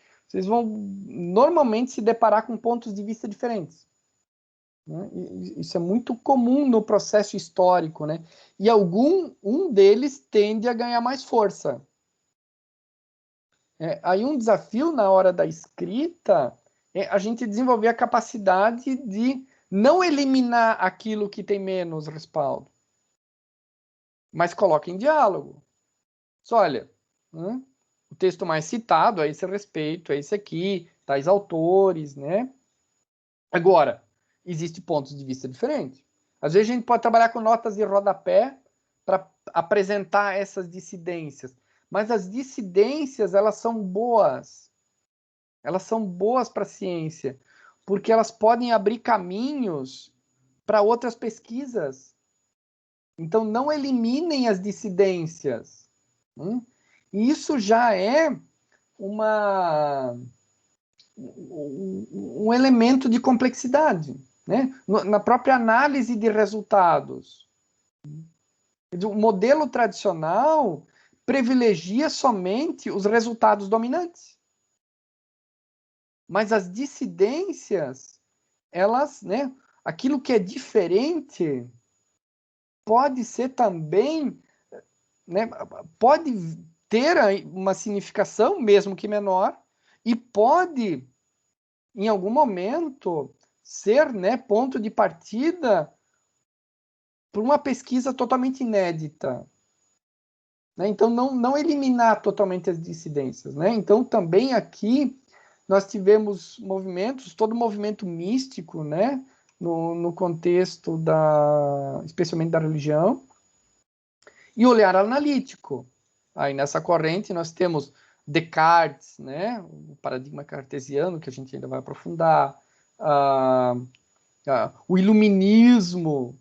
vão normalmente se deparar com pontos de vista diferentes. Né? Isso é muito comum no processo histórico, né? E um deles tende a ganhar mais força. Aí um desafio na hora da escrita é a gente desenvolver a capacidade de não eliminar aquilo que tem menos respaldo, mas coloca em diálogo. Só olha, o texto mais citado a esse respeito, é esse aqui, tais autores, né? Agora, existem pontos de vista diferentes. Às vezes a gente pode trabalhar com notas de rodapé para apresentar essas dissidências, mas as dissidências, elas são boas. Elas são boas para a ciência, porque elas podem abrir caminhos para outras pesquisas. Então, não eliminem as dissidências. E isso já é um elemento de complexidade, né? Na própria análise de resultados. O modelo tradicional privilegia somente os resultados dominantes. Mas as dissidências, elas, né, aquilo que é diferente pode ser também, né, pode ter uma significação, mesmo que menor, e pode, em algum momento, ser, né, ponto de partida para uma pesquisa totalmente inédita. Né? Então, não eliminar totalmente as dissidências. Né? Então, também aqui, nós tivemos movimentos, todo o movimento místico, né, no contexto especialmente da religião, e olhar analítico. Aí nessa corrente nós temos Descartes, né, o paradigma cartesiano, que a gente ainda vai aprofundar, o iluminismo,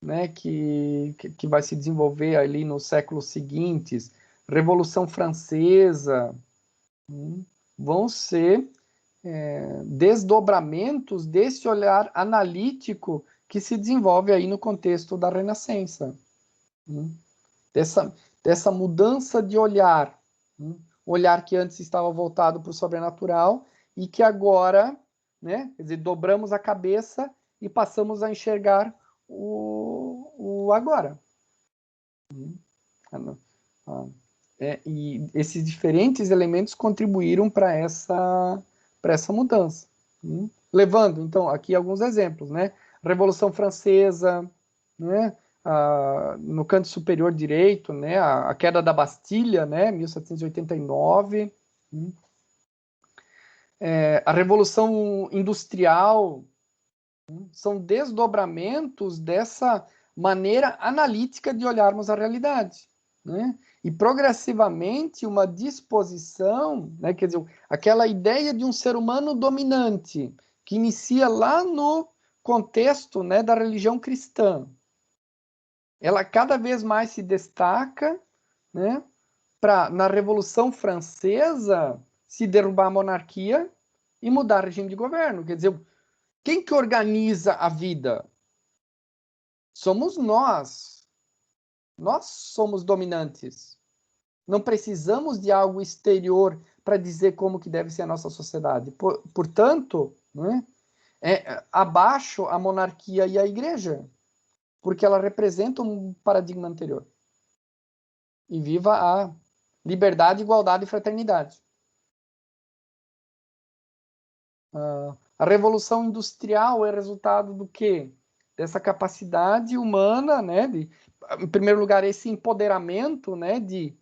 né, que vai se desenvolver ali nos séculos seguintes, Revolução Francesa, vão ser desdobramentos desse olhar analítico que se desenvolve aí no contexto da Renascença. Dessa mudança de olhar, olhar que antes estava voltado para o sobrenatural e que agora, né, quer dizer, dobramos a cabeça e passamos a enxergar o agora. E esses diferentes elementos contribuíram para essa mudança. Levando, então, aqui alguns exemplos, né? Revolução Francesa, né? No canto superior direito, né? A queda da Bastilha, né? 1789, A Revolução Industrial são desdobramentos dessa maneira analítica de olharmos a realidade, né? E progressivamente uma disposição, né, quer dizer, aquela ideia de um ser humano dominante, que inicia lá no contexto, né, da religião cristã, ela cada vez mais se destaca, né, para, na Revolução Francesa, se derrubar a monarquia e mudar o regime de governo. Quer dizer, quem que organiza a vida? Somos nós. Nós somos dominantes. Não precisamos de algo exterior para dizer como que deve ser a nossa sociedade. Portanto, né, abaixo a monarquia e a igreja, porque ela representa um paradigma anterior. E viva a liberdade, igualdade e fraternidade. A Revolução Industrial é resultado do quê? Dessa capacidade humana, né, em primeiro lugar, esse empoderamento, né, de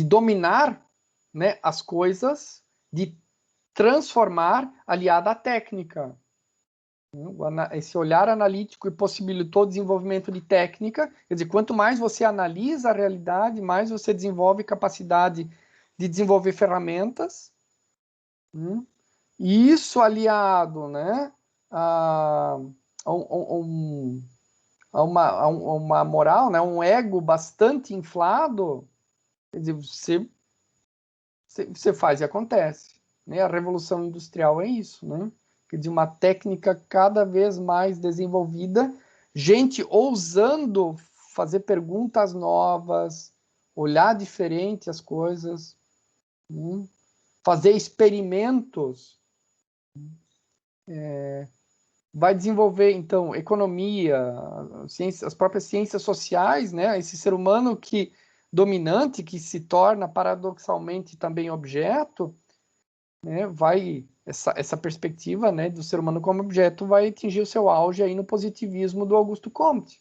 dominar, né, as coisas, de transformar, aliada à técnica. Esse olhar analítico possibilitou o desenvolvimento de técnica, quer dizer, quanto mais você analisa a realidade, mais você desenvolve capacidade de desenvolver ferramentas, e isso aliado, né, a uma moral, né, um ego bastante inflado, quer dizer, você faz e acontece, né? A Revolução Industrial é isso, né? De uma técnica cada vez mais desenvolvida, gente ousando fazer perguntas novas, olhar diferente as coisas, fazer experimentos, vai desenvolver, então, economia, as próprias ciências sociais, né? Esse ser humano dominante, que se torna paradoxalmente também objeto, né? Essa perspectiva, né, do ser humano como objeto vai atingir o seu auge aí no positivismo do Augusto Comte.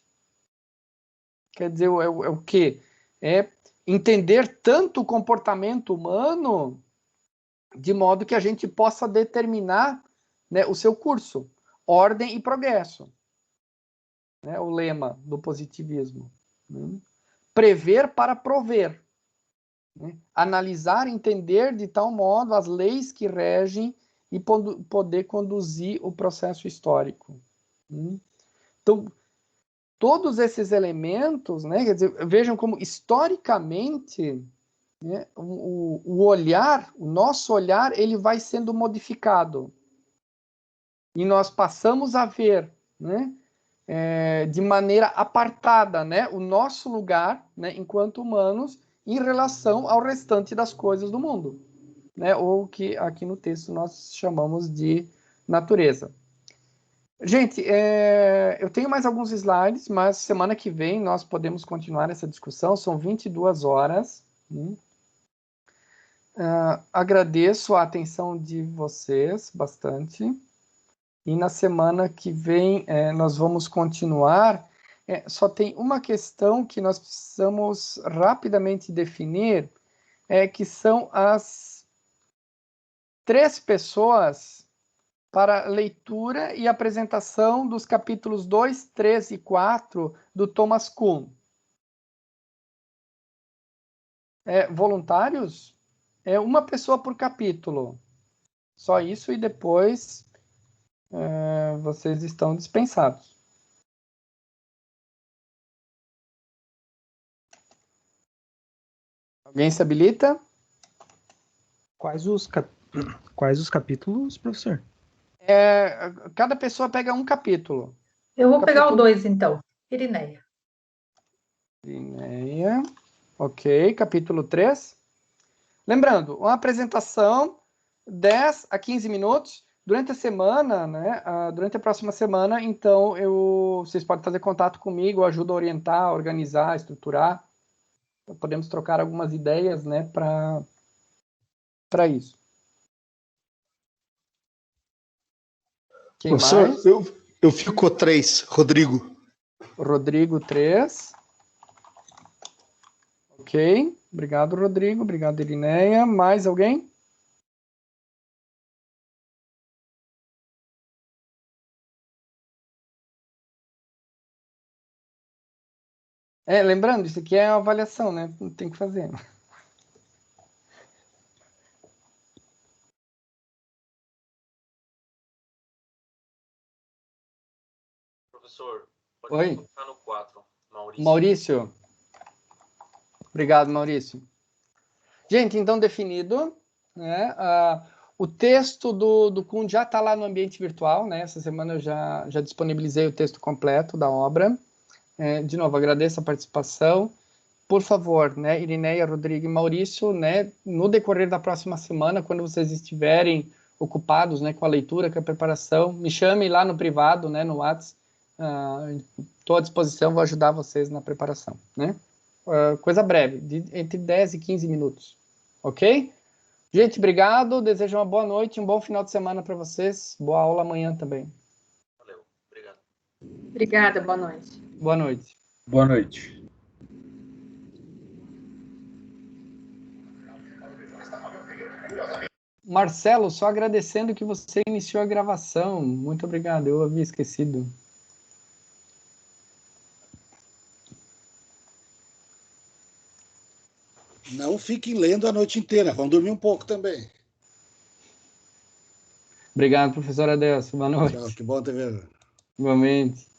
Quer dizer, o quê? É entender tanto o comportamento humano de modo que a gente possa determinar, né, o seu curso, ordem e progresso, né, o lema do positivismo, né? Prever para prover, né? Analisar, entender de tal modo as leis que regem e poder conduzir o processo histórico. Então, todos esses elementos, né, quer dizer, vejam como historicamente, né, o olhar, o nosso olhar, ele vai sendo modificado. E nós passamos a ver, né, de maneira apartada, né, o nosso lugar, né, enquanto humanos, em relação ao restante das coisas do mundo, né, ou que aqui no texto nós chamamos de natureza. Gente, eu tenho mais alguns slides, mas semana que vem nós podemos continuar essa discussão, são 22 horas. Agradeço a atenção de vocês bastante. E na semana que vem nós vamos continuar. Só tem uma questão que nós precisamos rapidamente definir, que são as 3 pessoas para leitura e apresentação dos capítulos 2, 3 e 4 do Thomas Kuhn. Voluntários? Uma pessoa por capítulo. Só isso, e depois vocês estão dispensados. Alguém se habilita? Quais os capítulos, professor? Cada pessoa pega um capítulo. Eu vou pegar o 2, então. Irineia. Irineia. Ok, capítulo 3. Lembrando, uma apresentação, 10 a 15 minutos. Durante a semana, né, durante a próxima semana, então, vocês podem fazer contato comigo, eu ajudo a orientar, a organizar, a estruturar. Podemos trocar algumas ideias, né, para isso. Quem professor, mais? eu fico com 3, Rodrigo. Rodrigo, 3. Ok. Obrigado, Rodrigo. Obrigado, Irineia. Mais alguém? Lembrando, isso aqui é uma avaliação, né? Tem que fazer. Professor, pode Oi. colocar no 4, Maurício. Maurício. Obrigado, Maurício. Gente, então definido, né? O texto do Kuhn já está lá no ambiente virtual, né? Essa semana eu já disponibilizei o texto completo da obra. De novo, agradeço a participação. Por favor, né, Irineia, Rodrigo e Maurício, né, no decorrer da próxima semana, quando vocês estiverem ocupados, né, com a leitura, com a preparação, me chamem lá no privado, né, no WhatsApp. Estou à disposição, vou ajudar vocês na preparação, né? Coisa breve, entre 10 e 15 minutos, ok? Gente, obrigado, desejo uma boa noite, um bom final de semana para vocês, boa aula amanhã também. Valeu, obrigado. Obrigada, boa noite. Boa noite. Boa noite. Marcelo, só agradecendo que você iniciou a gravação. Muito obrigado, eu havia esquecido. Não fiquem lendo a noite inteira, vão dormir um pouco também. Obrigado, professor Adelson. Boa noite. Tchau, que bom ter vindo. Igualmente.